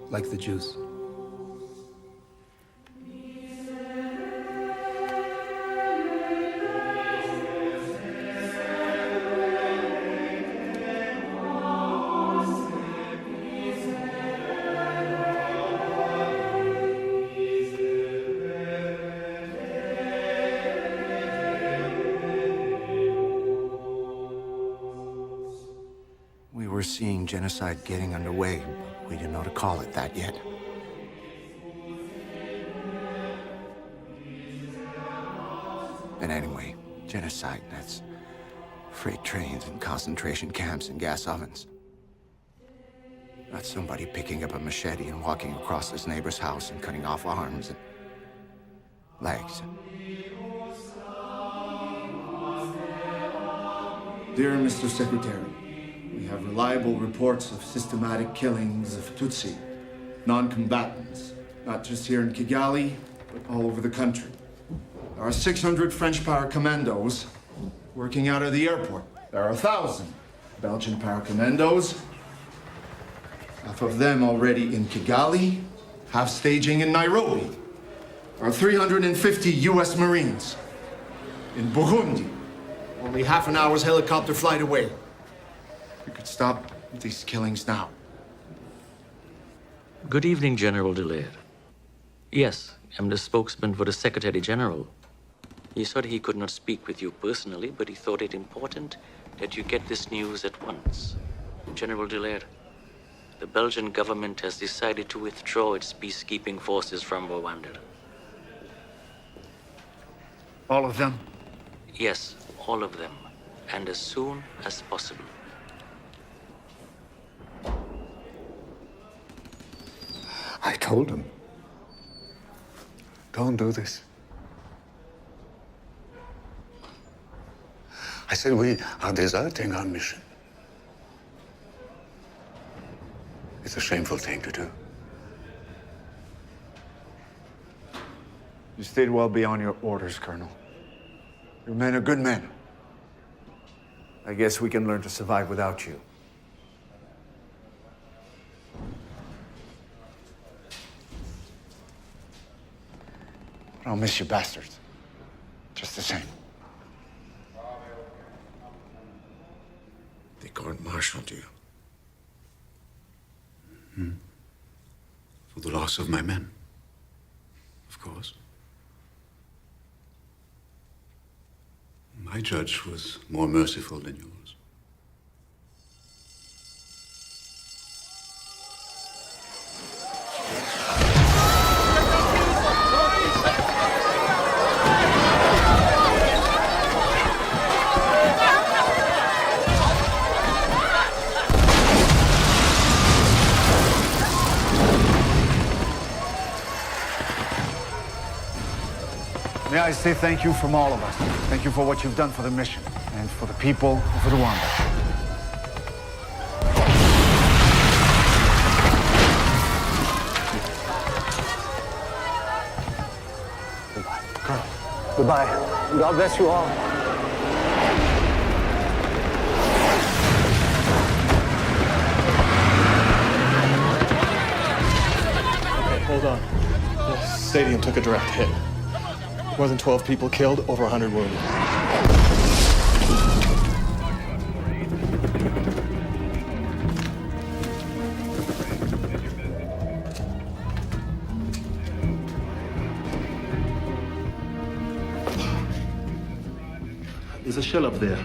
[SPEAKER 17] Like the Jews.
[SPEAKER 1] We were seeing genocide getting underway, but we didn't know to call it that yet. And anyway, genocide, that's freight trains and concentration camps and gas ovens. Not somebody picking up a machete and walking across his neighbor's house and cutting off arms and legs.
[SPEAKER 14] Dear Mr. Secretary, we have reliable reports of systematic killings of Tutsi, non-combatants, not just here in Kigali, but all over the country. There are 600 French paracommandos working out of the airport. There are 1,000 Belgian paracommandos, half of them already in Kigali, half staging in Nairobi. There are 350 U.S. Marines in Burundi, only half an hour's helicopter flight away. We could stop these killings now.
[SPEAKER 20] Good evening, General Delaire. Yes, I'm the spokesman for the Secretary General. He said he could not speak with you personally, but he thought it important that you get this news at once. General Delaire, the Belgian government has decided to withdraw its peacekeeping forces from Rwanda.
[SPEAKER 1] All of them?
[SPEAKER 20] Yes, all of them, and as soon as possible.
[SPEAKER 6] I told him, don't do this. I said, we are deserting our mission. It's a shameful thing to do.
[SPEAKER 1] You stayed well beyond your orders, Colonel. Your men are good men. I guess we can learn to survive without you. I'll miss you bastards. Just the same.
[SPEAKER 6] They court-martialed you. For the loss of my men, of course. My judge was more merciful than yours.
[SPEAKER 1] May I say thank you from all of us. Thank you for what you've done for the mission, and for the people of Rwanda.
[SPEAKER 26] Goodbye. God bless you all.
[SPEAKER 5] Okay, hold on. The stadium took a direct hit. More than 12 people killed, over 100 wounded.
[SPEAKER 16] There's a shell up there.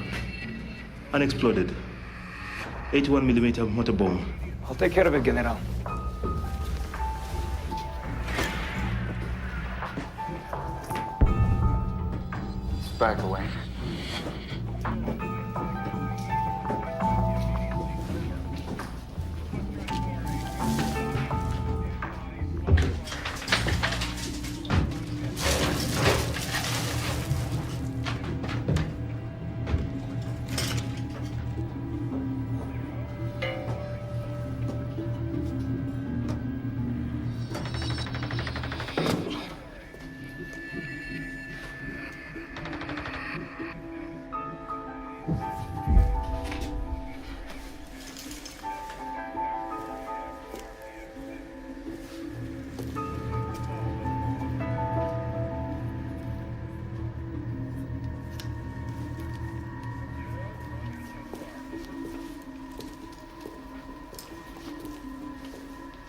[SPEAKER 16] Unexploded. 81mm mortar bomb.
[SPEAKER 17] I'll take care of it, General.
[SPEAKER 1] Back away.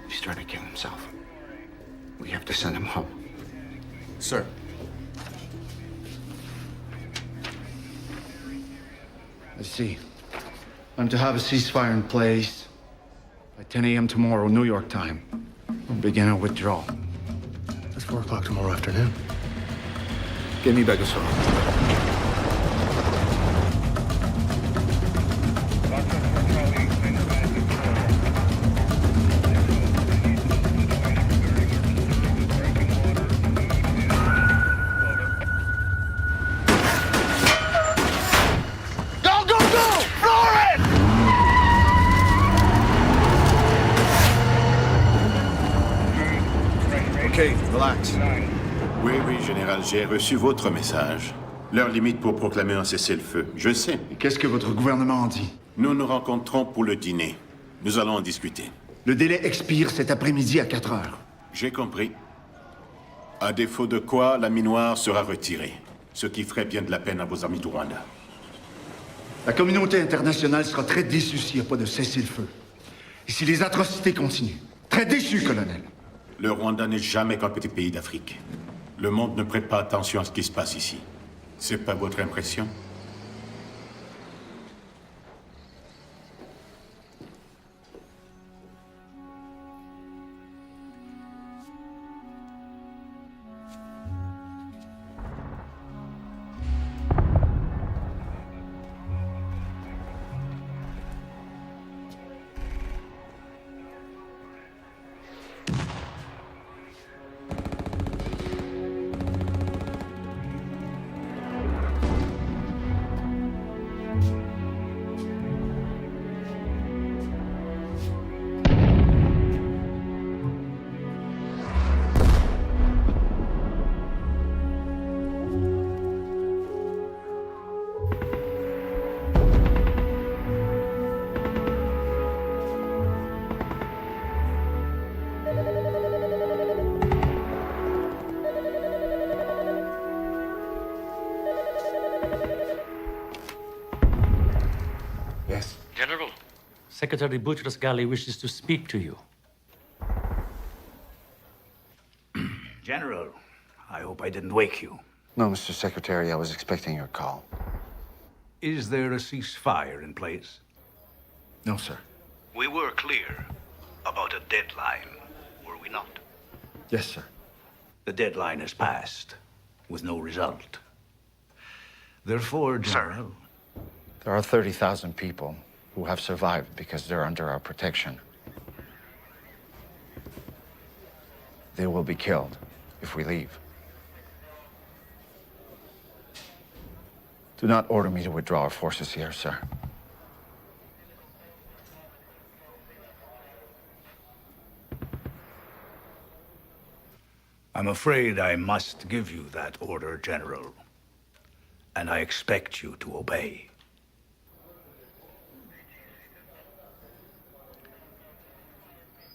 [SPEAKER 6] He's trying to kill himself. We have to send him home.
[SPEAKER 5] Sir.
[SPEAKER 1] I see. I'm to have a ceasefire in place by 10 a.m. tomorrow, New York time. We'll begin our withdrawal.
[SPEAKER 16] It's 4 o'clock tomorrow afternoon.
[SPEAKER 6] Get me back a song.
[SPEAKER 1] Okay, relax.
[SPEAKER 7] Oui, Général, j'ai reçu votre message. L'heure limite pour proclamer un cessez-le-feu. Je sais.
[SPEAKER 1] Et qu'est-ce que votre gouvernement en dit?
[SPEAKER 7] Nous nous rencontrons pour le dîner. Nous allons en discuter.
[SPEAKER 1] Le délai expire cet après-midi à 4 heures.
[SPEAKER 7] J'ai compris. À défaut de quoi, la minoire sera retirée. Ce qui ferait bien de la peine à vos amis du Rwanda.
[SPEAKER 1] La communauté internationale sera très déçue s'il n'y a pas de cessez-le-feu. Et si les atrocités continuent. Très déçue, colonel.
[SPEAKER 7] Le Rwanda n'est jamais qu'un petit pays d'Afrique. Le monde ne prête pas attention à ce qui se passe ici. C'est pas votre impression?
[SPEAKER 20] Secretary Boutros Ghali wishes to speak to you.
[SPEAKER 8] General, I hope I didn't wake you.
[SPEAKER 14] No, Mr. Secretary, I was expecting your call.
[SPEAKER 8] Is there a ceasefire in place?
[SPEAKER 14] No, sir.
[SPEAKER 8] We were clear about a deadline, were we not?
[SPEAKER 14] Yes, sir.
[SPEAKER 8] The deadline has passed, with no result. Therefore, General...
[SPEAKER 14] There are 30,000 people who have survived because they're under our protection. They will be killed if we leave. Do not order me to withdraw our forces here, sir.
[SPEAKER 8] I'm afraid I must give you that order, General. And I expect you to obey.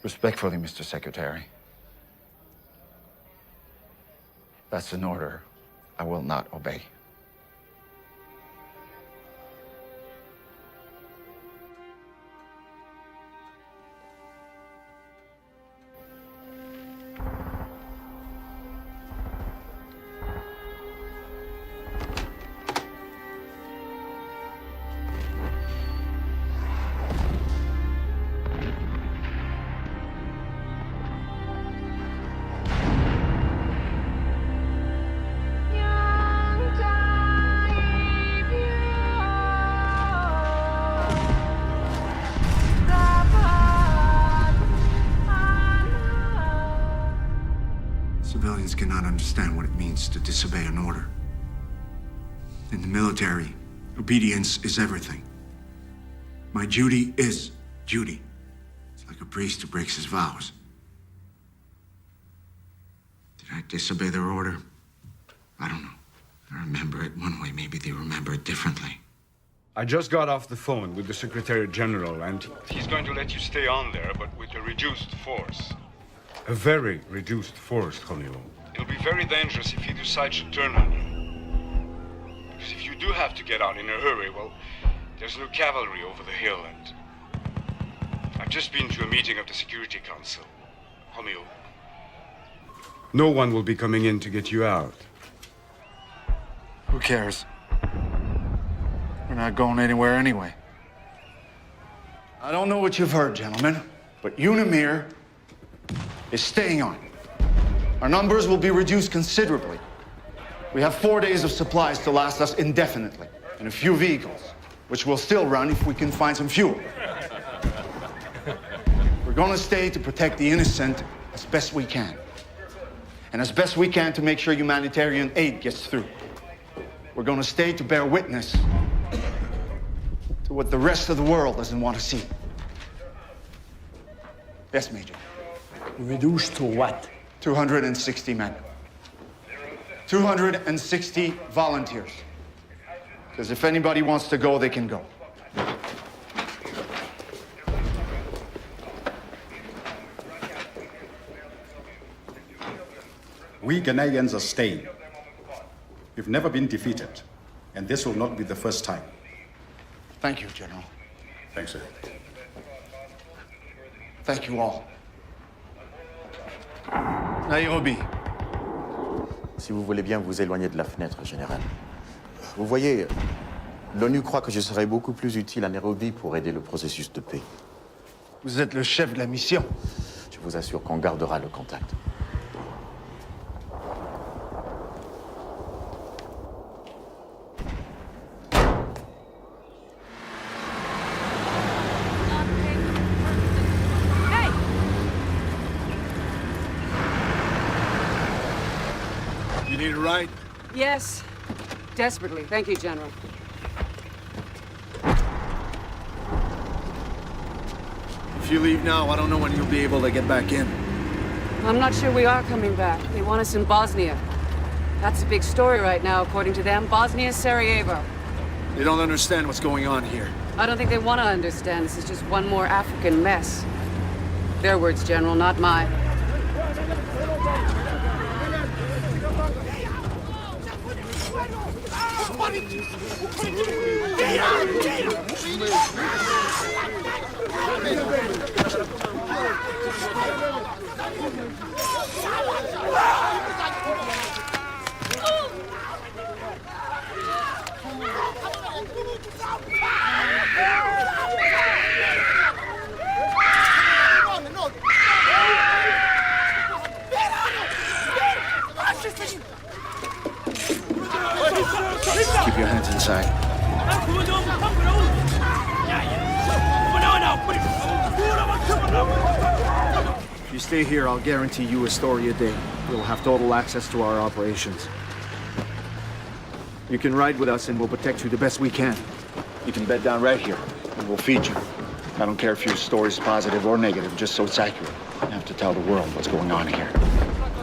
[SPEAKER 14] Respectfully, Mr. Secretary. That's an order I will not obey. Civilians cannot understand what it means to disobey an order. In the military, obedience is everything. My duty is duty. It's like a priest who breaks his vows. Did I disobey their order? I don't know. I remember it one way, maybe they remember it differently.
[SPEAKER 3] I just got off the phone with the Secretary General, and he's going to let you stay on there, but with a reduced force. A very reduced force, Romeo. It'll be very dangerous if he decides to turn on you. Because if you do have to get out in a hurry, well, there's no cavalry over the hill, and I've just been to a meeting of the Security Council. Romeo, no one will be coming in to get you out.
[SPEAKER 14] Who cares? We're not going anywhere anyway. I don't know what you've heard, gentlemen, but Unimir is staying on. Our numbers will be reduced considerably. We have 4 days of supplies to last us indefinitely, and a few vehicles, which will still run if we can find some fuel. We're going to stay to protect the innocent as best we can. And as best we can to make sure humanitarian aid gets through. We're going to stay to bear witness to what the rest of the world doesn't want to see. Yes, Major.
[SPEAKER 26] Reduced to what?
[SPEAKER 14] 260 men. 260 volunteers. Because if anybody wants to go, they can go.
[SPEAKER 9] We Ghanaians are staying. We've never been defeated, and this will not be the first time.
[SPEAKER 14] Thank you, General.
[SPEAKER 9] Thanks, sir.
[SPEAKER 14] Thank you all. Nairobi.
[SPEAKER 11] Si vous voulez bien vous éloigner de la fenêtre, Général. Vous voyez, l'ONU croit que je serais beaucoup plus utile à Nairobi pour aider le processus de paix.
[SPEAKER 14] Vous êtes le chef de la mission.
[SPEAKER 11] Je vous assure qu'on gardera le contact.
[SPEAKER 1] You need a ride?
[SPEAKER 4] Yes. Desperately. Thank you, General.
[SPEAKER 1] If you leave now, I don't know when you'll be able to get back in.
[SPEAKER 4] I'm not sure we are coming back. They want us in Bosnia. That's a big story right now, according to them. Bosnia, Sarajevo.
[SPEAKER 1] They don't understand what's going on here.
[SPEAKER 4] I don't think they want to understand. This is just one more African mess. Their words, General, not mine.
[SPEAKER 14] keep your hands inside. If you stay here, I'll guarantee you a story a day. You'll have total access to our operations. You can ride with us and we'll protect you the best we can. You can bed down right here and we'll feed you. I don't care if your story's positive or negative, just so it's accurate. You have to tell the world what's going on here.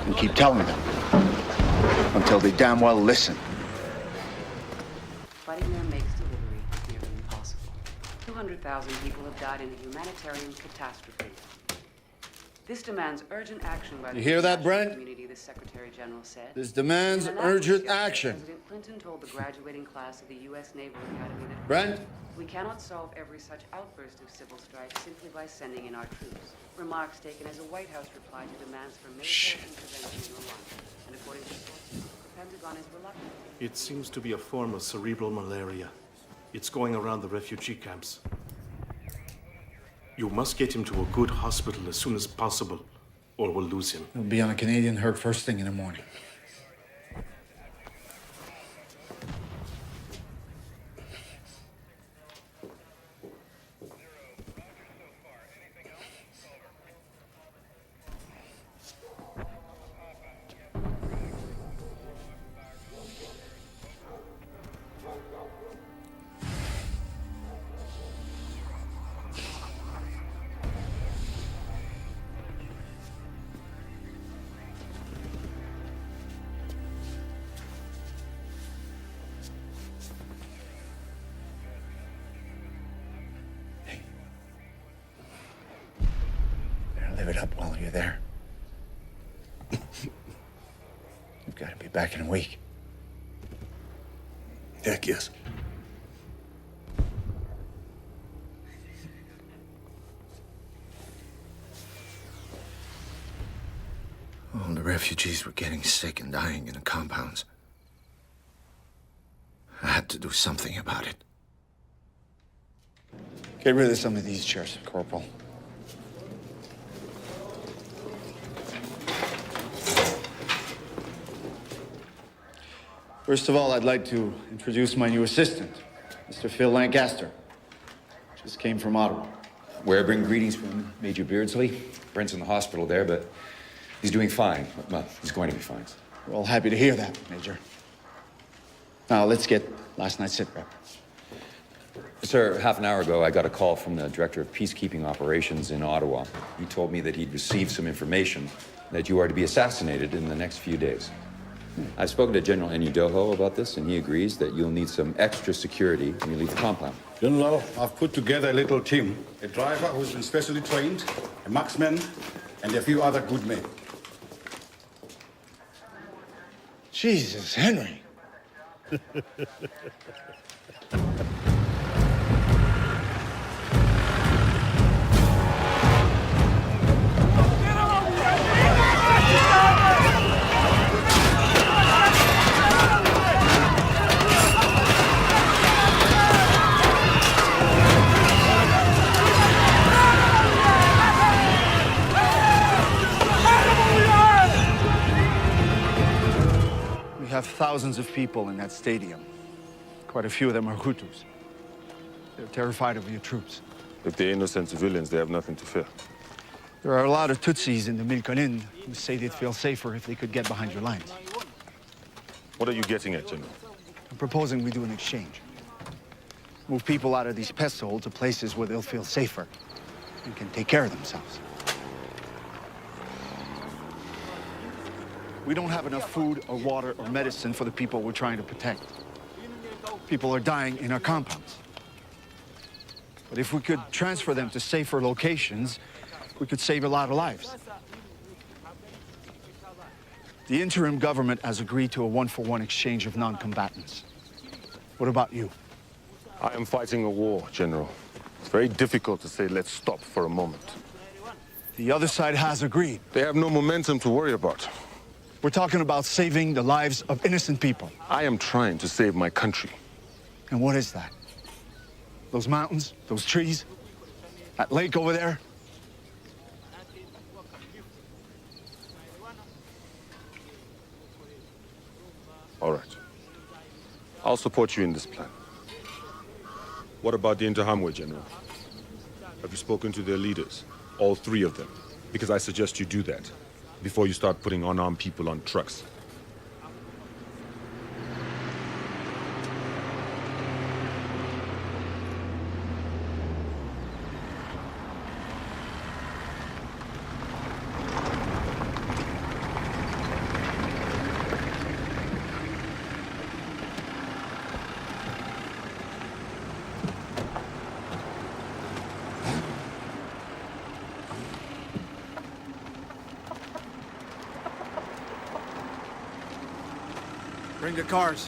[SPEAKER 14] And keep telling them. Until they damn well listen.
[SPEAKER 4] Fighting there makes delivery nearly impossible. 200,000 people have died in a humanitarian catastrophe. This demands urgent action by the
[SPEAKER 14] You hear that,
[SPEAKER 4] international
[SPEAKER 14] Brent?
[SPEAKER 4] community, the Secretary General said.
[SPEAKER 14] This demands
[SPEAKER 4] In an
[SPEAKER 14] urgent
[SPEAKER 4] yesterday,
[SPEAKER 14] action.
[SPEAKER 4] President Clinton told the graduating class of the U.S. Naval Academy that
[SPEAKER 14] Brent?
[SPEAKER 4] we cannot solve every such outburst of civil strife simply by sending in our troops. Remarks taken as a White House reply to demands for military intervention in Rwanda. And according to sources, the Pentagon is reluctant.
[SPEAKER 16] It seems to be a form of cerebral malaria. It's going around the refugee camps. You must get him to a good hospital as soon as possible, or we'll lose him.
[SPEAKER 14] He'll be on a Canadian herd first thing in the morning. Live it up while you're there. You've got to be back in a week.
[SPEAKER 6] Heck yes.
[SPEAKER 12] All the refugees were getting sick and dying in the compounds. I had to do something about it.
[SPEAKER 14] Get rid of some of these chairs, Corporal. First of all, I'd like to introduce my new assistant, Mr. Phil Lancaster. Just came from Ottawa.
[SPEAKER 19] Where I bring greetings from Major Beardsley. Brent's in the hospital there, but he's doing fine. Well, he's going to be fine.
[SPEAKER 14] We're all happy to hear that, Major. Now, let's get last night's sit rep.
[SPEAKER 19] Sir, half an hour ago, I got a call from the Director of Peacekeeping Operations in Ottawa. He told me that he'd received some information that you are to be assassinated in the next few days. I've spoken to General Enudoho about this, and he agrees that you'll need some extra security when you leave the compound.
[SPEAKER 9] General, I've put together a little team. A driver who's been specially trained, a marksman, and a few other good men.
[SPEAKER 14] Jesus, Henry. We have thousands of people in that stadium. Quite a few of them are Hutus. They're terrified of your troops.
[SPEAKER 21] If they're innocent civilians, they have nothing to fear.
[SPEAKER 14] There are a lot of Tutsis in the Milkonin who say they'd feel safer if they could get behind your lines.
[SPEAKER 21] What are you getting at, General?
[SPEAKER 14] I'm proposing we do an exchange. Move people out of these pest holes to places where they'll feel safer and can take care of themselves. We don't have enough food or water or medicine for the people we're trying to protect. People are dying in our compounds. But if we could transfer them to safer locations, we could save a lot of lives. The interim government has agreed to a one-for-one exchange of non-combatants. What about you?
[SPEAKER 21] I am fighting a war, General. It's very difficult to say, let's stop for a moment.
[SPEAKER 14] The other side has agreed.
[SPEAKER 21] They have no momentum to worry about.
[SPEAKER 14] We're talking about saving the lives of innocent people.
[SPEAKER 21] I am trying to save my country.
[SPEAKER 14] And what is that? Those mountains, those trees, that lake over there?
[SPEAKER 21] All right. I'll support you in this plan. What about the Interhamwe, General? Have you spoken to their leaders? All three of them? Because I suggest you do that before you start putting unarmed people on trucks.
[SPEAKER 14] Bring the cars.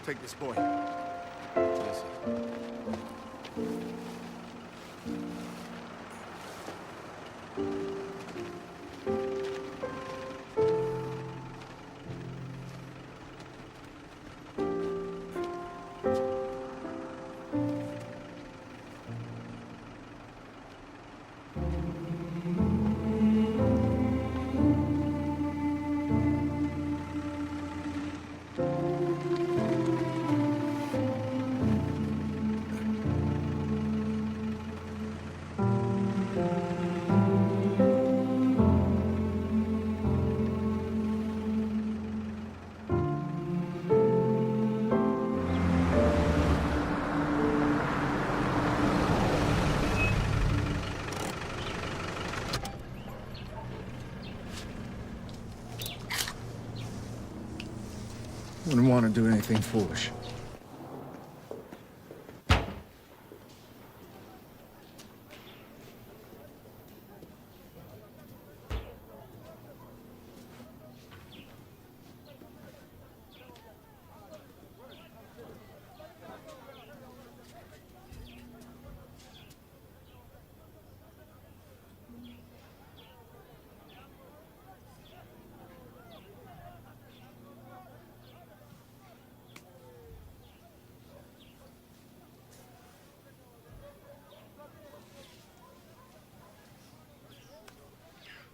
[SPEAKER 14] Take this boy. Yes, sir. Wouldn't want to do anything foolish.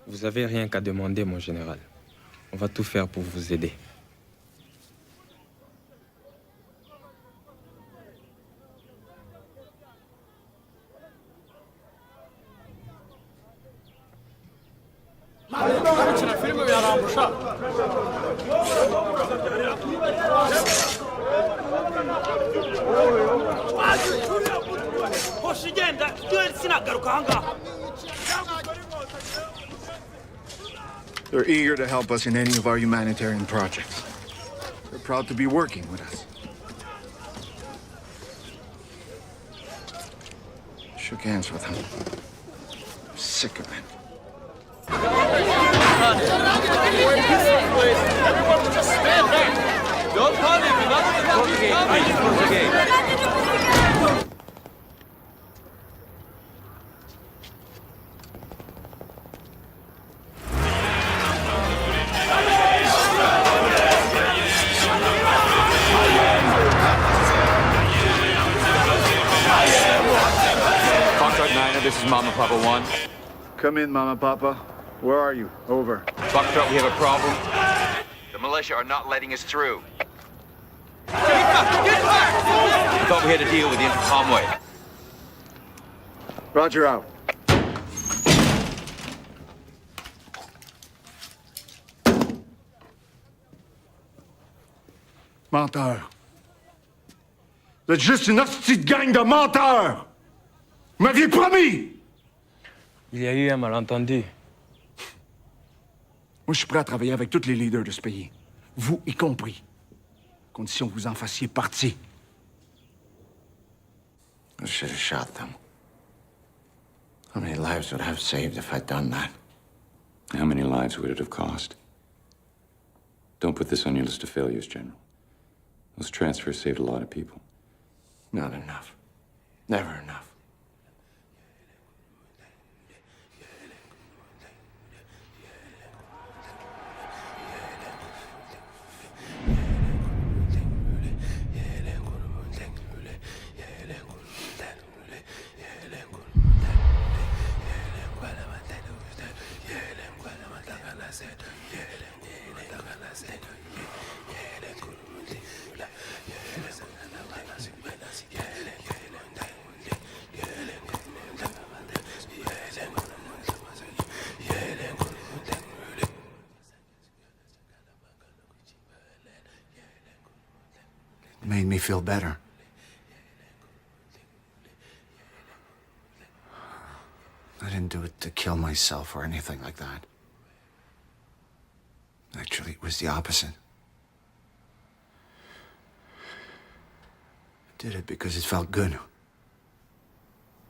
[SPEAKER 17] Vous avez rien qu'à demander, mon général. On va tout faire pour vous aider.
[SPEAKER 14] They're eager to help us in any of our humanitarian projects. They're proud to be working with us. Shook hands with them. Sick of it.
[SPEAKER 13] Everyone just stand back. Don't panic. Close the gate. Please close the gate.
[SPEAKER 15] This is Mama Papa 1.
[SPEAKER 14] Come in, Mama Papa. Where are you? Over.
[SPEAKER 15] Foxtrot, we have a problem. The militia are not letting us through. I thought we had a deal with the Interhamwe.
[SPEAKER 14] Roger out. Menteurs. Vous êtes juste une hostie de gang de menteurs! Vous m'aviez promis!
[SPEAKER 17] Il y a eu un malentendu.
[SPEAKER 14] Moi, je suis prêt à travailler avec tous les leaders de ce pays. Vous y compris. À condition que vous en fassiez partie.
[SPEAKER 12] I should have shot them. How many lives would I have saved if I'd done that?
[SPEAKER 19] How many lives would it have cost? Don't put this on your list of failures, General. Those transfers saved a lot of people.
[SPEAKER 12] Not enough. Never enough.
[SPEAKER 14] It made me feel better. I didn't do it to kill myself or anything like that. Actually, it was the opposite. I did it because it felt good.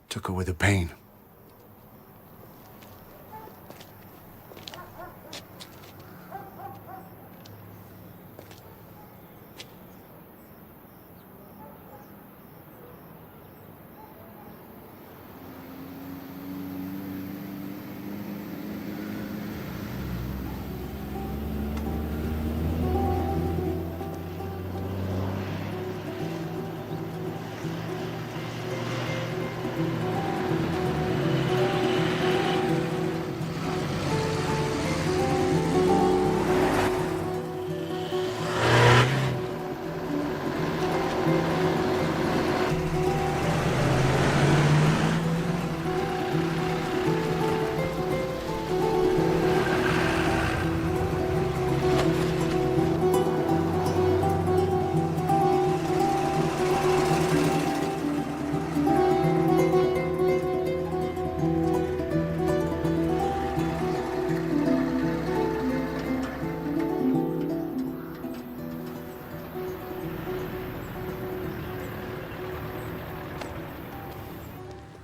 [SPEAKER 14] Took away the pain.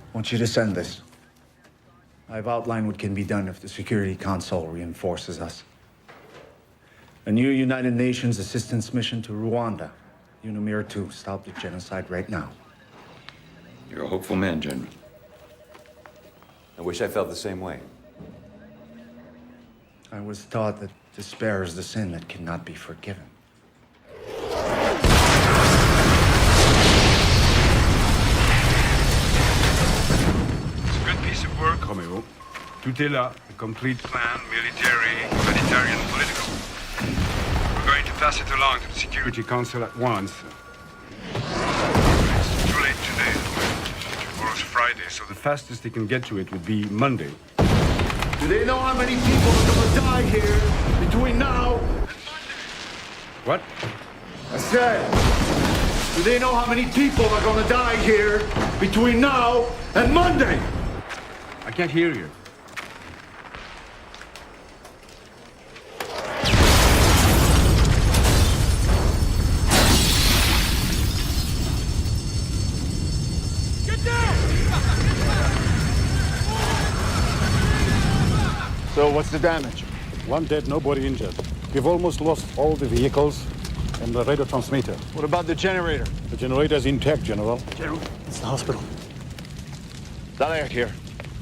[SPEAKER 14] I want you to send this. I've outlined what can be done if the Security Council reinforces us. A new United Nations assistance mission to Rwanda. UNAMIR to stop the genocide right now.
[SPEAKER 19] You're a hopeful man, General. I wish I felt the same way.
[SPEAKER 14] I was taught that despair is the sin that cannot be forgiven.
[SPEAKER 3] Piece of work, Romeo. Tout est là. A complete plan, military, humanitarian, political. We're going to pass it along to the Security Council at once. It's too late today. Tomorrow's Friday, so the fastest they can get to it would be Monday.
[SPEAKER 1] Do they know how many people are gonna die here between now?
[SPEAKER 3] What?
[SPEAKER 1] I said, do they know how many people are gonna die here between now and Monday?
[SPEAKER 3] I can't hear you.
[SPEAKER 14] So what's the damage?
[SPEAKER 9] One dead, nobody injured. We've almost lost all the vehicles and the radio transmitter.
[SPEAKER 14] What about the generator?
[SPEAKER 9] The generator's intact, General.
[SPEAKER 14] General, it's the hospital. Dallaire here.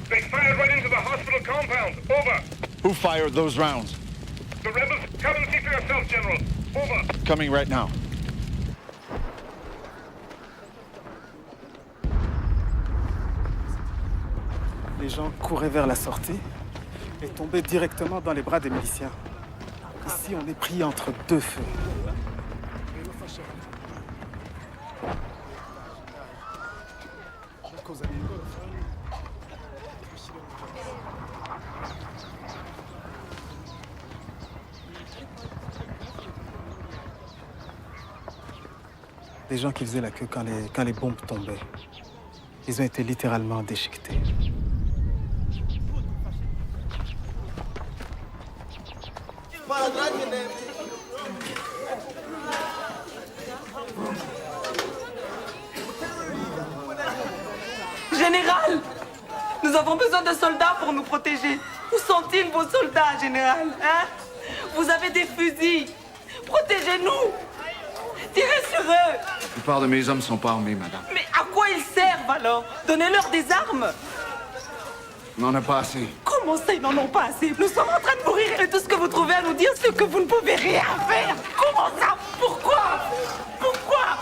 [SPEAKER 10] They fired right into the hospital compound. Over.
[SPEAKER 14] Who fired those rounds?
[SPEAKER 10] The rebels. Come and see for yourself, General. Over.
[SPEAKER 14] Coming right now.
[SPEAKER 18] Les gens couraient vers la sortie et tombaient directement dans les bras des miliciens. Ici, on est pris entre deux feux. Des gens qui faisaient la queue quand les bombes tombaient. Ils ont été littéralement déchiquetés.
[SPEAKER 22] Général! Nous avons besoin de soldats pour nous protéger. Où sont-ils, vos soldats, Général? Hein? Vous avez des fusils. Protégez-nous! Tirez sur eux!
[SPEAKER 14] La plupart de mes hommes sont pas armés, madame.
[SPEAKER 22] Mais à quoi ils servent alors? Donnez-leur des armes!
[SPEAKER 14] On n'en a pas assez.
[SPEAKER 22] Comment ça, ils n'en ont pas assez? Nous sommes en train de mourir et tout ce que vous trouvez à nous dire, c'est que vous ne pouvez rien faire! Comment ça? Pourquoi? Pourquoi?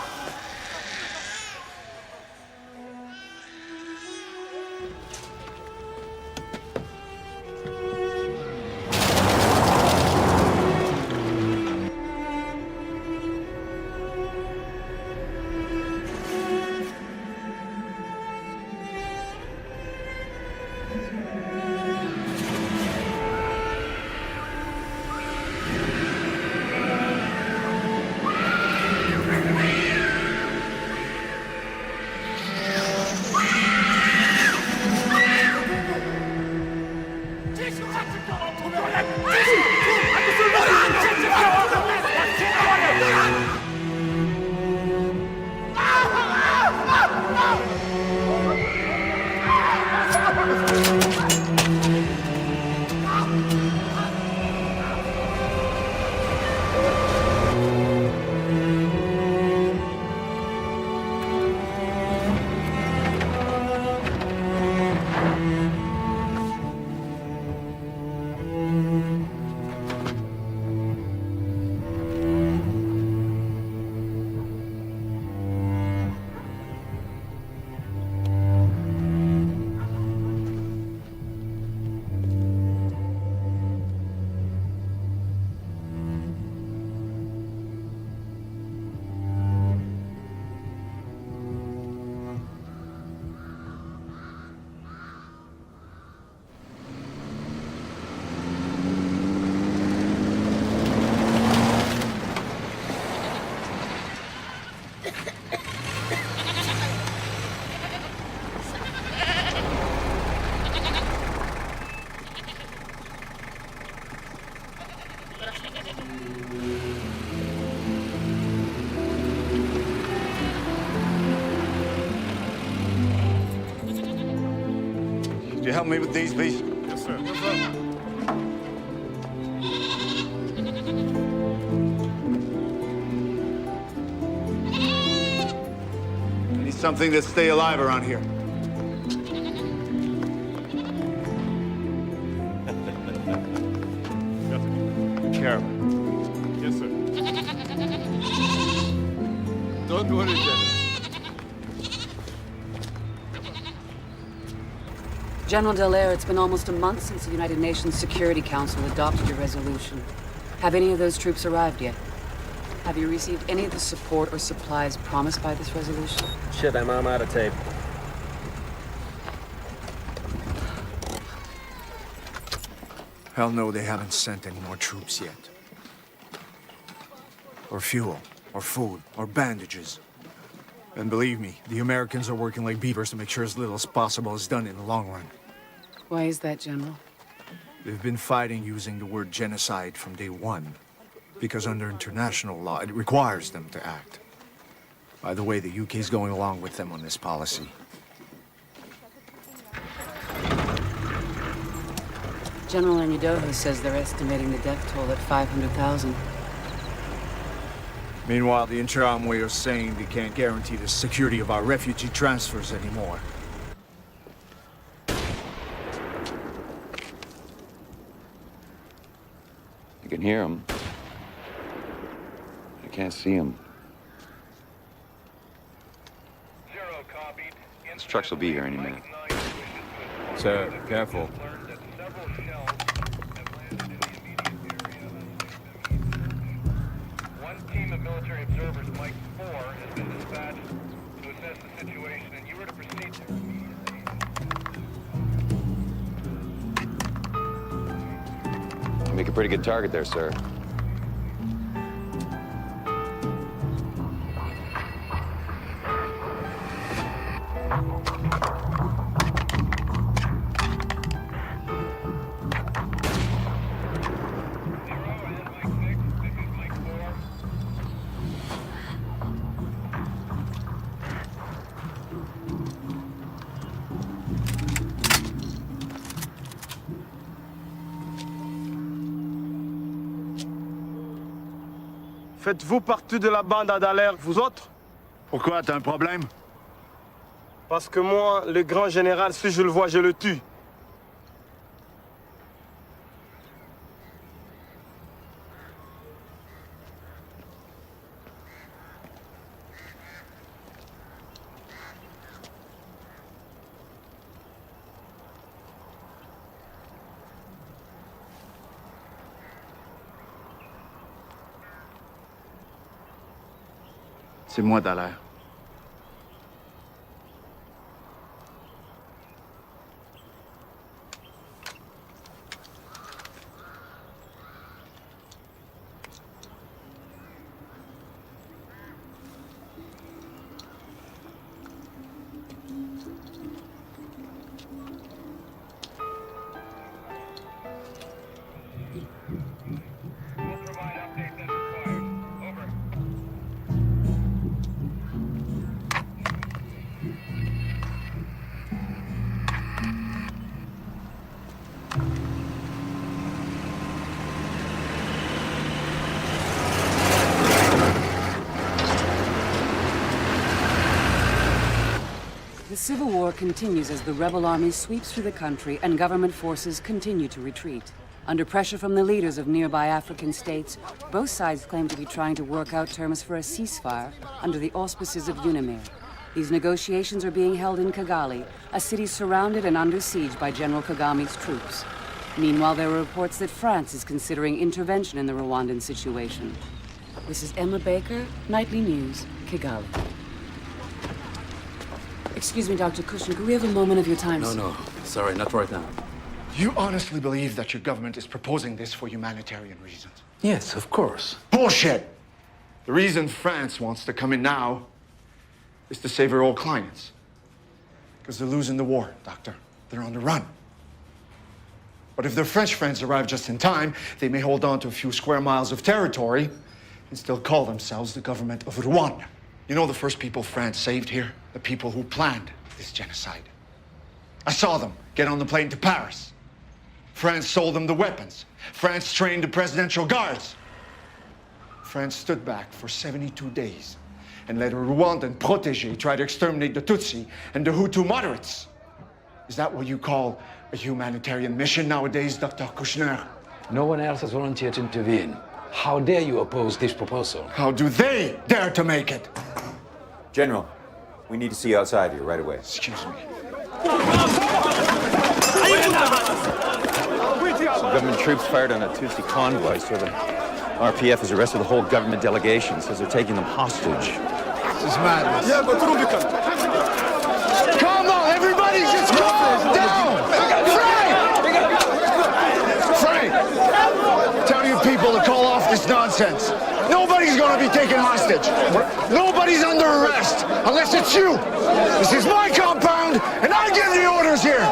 [SPEAKER 14] help me with these, please?
[SPEAKER 21] Yes, sir.
[SPEAKER 14] I need something to stay alive around here. Careful.
[SPEAKER 21] Yes, sir.
[SPEAKER 13] Don't worry, General.
[SPEAKER 4] General Dallaire, it's been almost a month since the United Nations Security Council adopted your resolution. Have any of those troops arrived yet? Have you received any of the support or supplies promised by this resolution?
[SPEAKER 17] Shit, I'm out of tape.
[SPEAKER 14] Hell no, they haven't sent any more troops yet. Or fuel, or food, or bandages. And believe me, the Americans are working like beavers to make sure as little as possible is done in the long run.
[SPEAKER 4] Why is that, General?
[SPEAKER 14] They've been fighting using the word genocide from day one. Because under international law, it requires them to act. By the way, the UK's going along with them on this policy.
[SPEAKER 4] General Añadojo says they're estimating the death toll at 500,000.
[SPEAKER 14] Meanwhile, the Interamwe are saying they can't guarantee the security of our refugee transfers anymore.
[SPEAKER 19] You can hear him. I can't see him. These trucks will be here any minute.
[SPEAKER 13] Sir, careful.
[SPEAKER 10] One team of military observers, Mike 4, has been dispatched to assess the situation, and you are to proceed there.
[SPEAKER 19] You make a pretty good target there, sir.
[SPEAKER 18] Faites-vous partie de la bande à Dallaire, vous autres?
[SPEAKER 14] Pourquoi? T'as un problème?
[SPEAKER 18] Parce que moi, le grand général, si je le vois, je le tue.
[SPEAKER 14] C'est moi, Dallaire.
[SPEAKER 4] The civil war continues as the rebel army sweeps through the country and government forces continue to retreat. Under pressure from the leaders of nearby African states, both sides claim to be trying to work out terms for a ceasefire under the auspices of UNAMIR. These negotiations are being held in Kigali, a city surrounded and under siege by General Kagame's troops. Meanwhile, there are reports that France is considering intervention in the Rwandan situation. This is Emma Baker, Nightly News, Kigali. Excuse me, Dr. Cushing, could we have a moment of your time?
[SPEAKER 6] No. Sorry, not right now.
[SPEAKER 14] You honestly believe that your government is proposing this for humanitarian reasons?
[SPEAKER 6] Yes, of course.
[SPEAKER 14] Bullshit! The reason France wants to come in now is to save her old clients. Because they're losing the war, Doctor. They're on the run. But if their French friends arrive just in time, they may hold on to a few square miles of territory and still call themselves the government of Rwanda. You know the first people France saved here? The people who planned this genocide. I saw them get on the plane to Paris. France sold them the weapons. France trained the presidential guards. France stood back for 72 days and let a Rwandan protégé try to exterminate the Tutsi and the Hutu moderates. Is that what you call a humanitarian mission nowadays, Dr. Kushner?
[SPEAKER 2] No one else has volunteered to intervene. How dare you oppose this proposal?
[SPEAKER 14] How do they dare to make it?
[SPEAKER 19] General, we need to see you outside here right away.
[SPEAKER 14] Excuse me.
[SPEAKER 19] Some government troops fired on a Tutsi convoy, so the RPF has arrested the whole government delegation, says they're taking them hostage.
[SPEAKER 14] This is madness. Come on, everybody, just calm down! Frank! Tell you people to call off this nonsense. Nobody's gonna be taken hostage. Nobody's under arrest, unless it's you. This is my compound, and I give the orders here.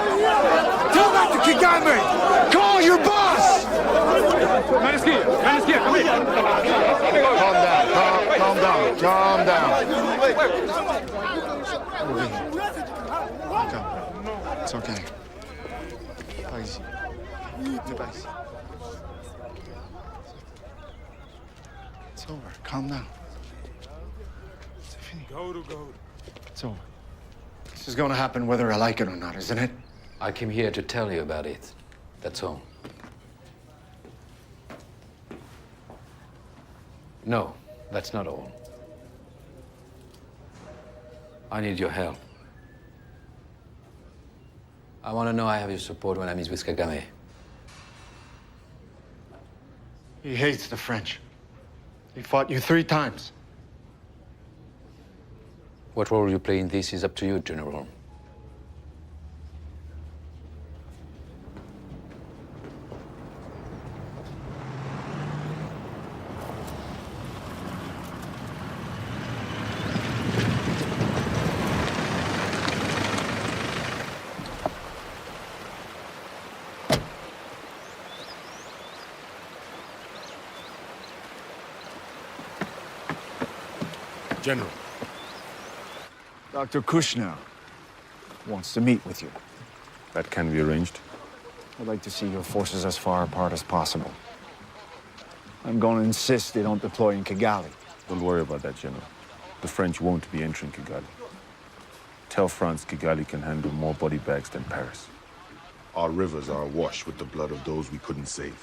[SPEAKER 14] Tell that to Kigame. Call your boss. Calm down, calm down. Come. It's okay. Pas ici. Ne pas ici. It's over. Calm down. C'est fini. It's over. This is going to happen whether I like it or not, isn't it?
[SPEAKER 2] I came here to tell you about it. That's all. No, that's not all. I need your help. I want to know I have your support when I meet with Kagame.
[SPEAKER 14] He hates the French. He fought you 3 times.
[SPEAKER 2] What role you play in this is up to you, General.
[SPEAKER 21] General.
[SPEAKER 14] Dr. Kushner wants to meet with you.
[SPEAKER 21] That can be arranged.
[SPEAKER 14] I'd like to see your forces as far apart as possible. I'm going to insist they don't deploy in Kigali.
[SPEAKER 21] Don't worry about that, General. The French won't be entering Kigali. Tell France Kigali can handle more body bags than Paris.
[SPEAKER 5] Our rivers are awash with the blood of those we couldn't save.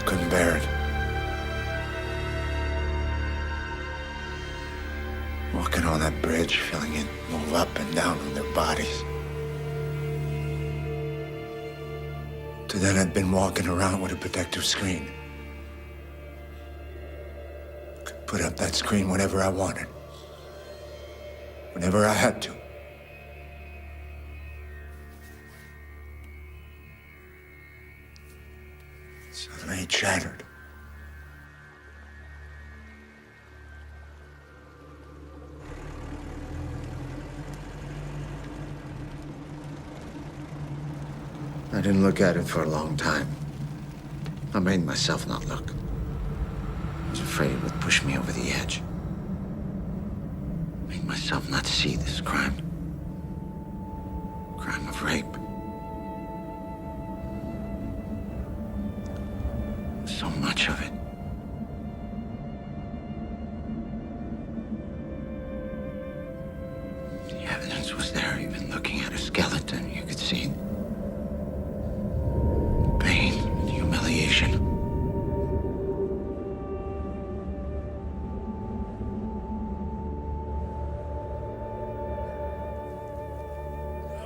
[SPEAKER 6] Couldn't bear it. Walking on that bridge, feeling it move up and down on their bodies. To then I'd been walking around with a protective screen. I could put up that screen whenever I wanted. Whenever I had to. Suddenly it shattered. I didn't look at it for a long time. I made myself not look.
[SPEAKER 12] was afraid it would push me over the edge. Make myself not see this crime. Crime of rape. So much of it. The evidence was there. Even looking at a skeleton, you could see pain and humiliation.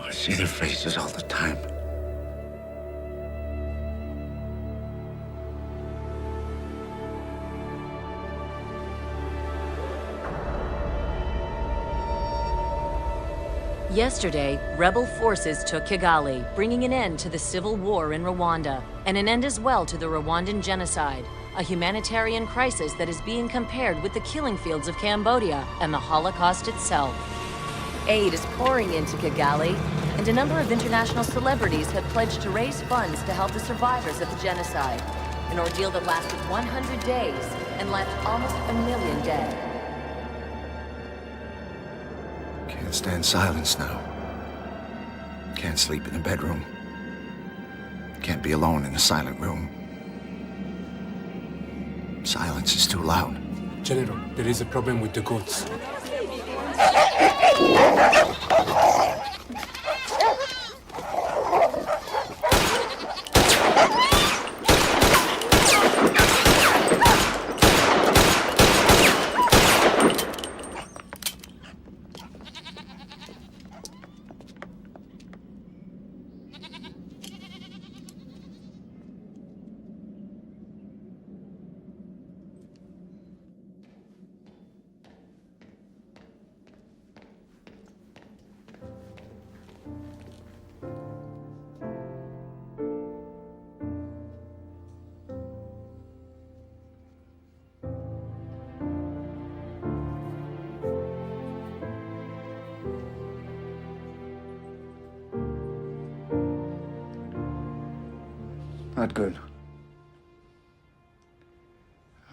[SPEAKER 12] I see their faces all the time.
[SPEAKER 7] Yesterday, rebel forces took Kigali, bringing an end to the civil war in Rwanda, and an end as well to the Rwandan genocide, a humanitarian crisis that is being compared with the killing fields of Cambodia and the Holocaust itself. Aid is pouring into Kigali, and a number of international celebrities have pledged to raise funds to help the survivors of the genocide, an ordeal that lasted 100 days and left almost 1 million dead.
[SPEAKER 12] Can't stand silence now. Can't sleep in a bedroom. Can't be alone in a silent room. Silence is too loud.
[SPEAKER 2] General, there is a problem with the goats.
[SPEAKER 1] Not good.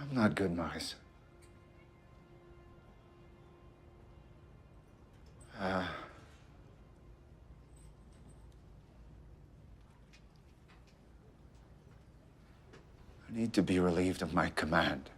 [SPEAKER 1] I'm not good, Maurice. I need to be relieved of my command.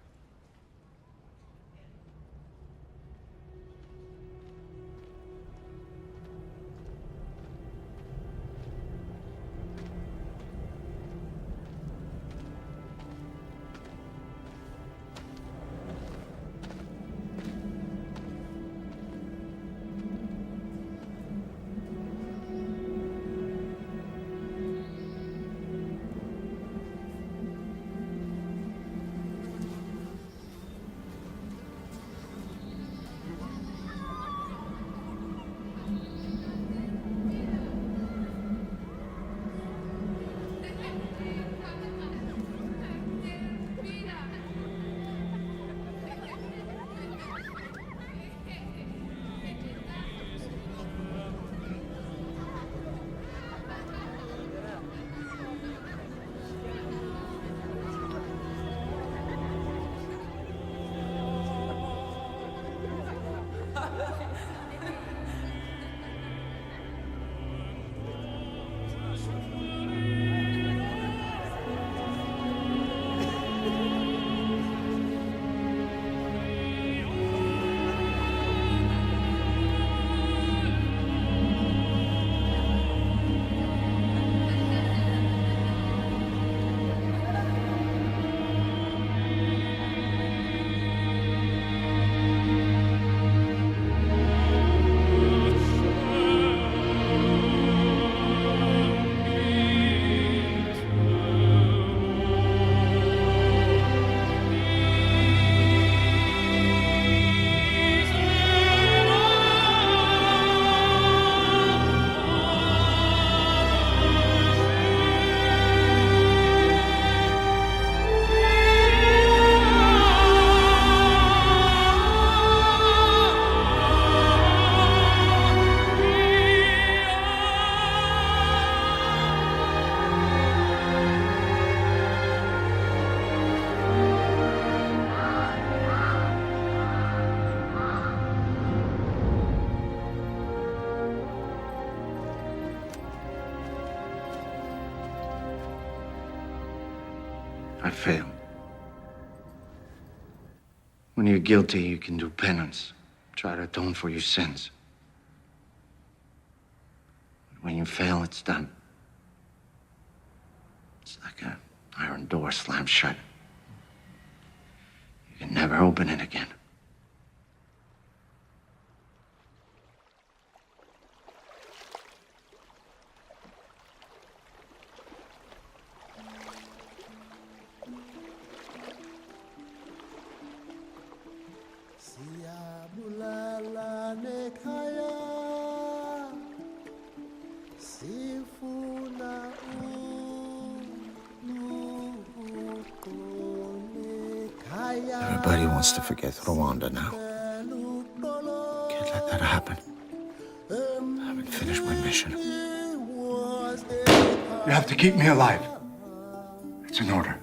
[SPEAKER 1] I failed. When you're guilty, you can do penance, try to atone for your sins. But when you fail, it's done. It's like an iron door slammed shut. You can never open it again.
[SPEAKER 12] Everybody wants to forget Rwanda now. Can't let that happen. I haven't finished my mission.
[SPEAKER 1] You have to keep me alive. It's an order.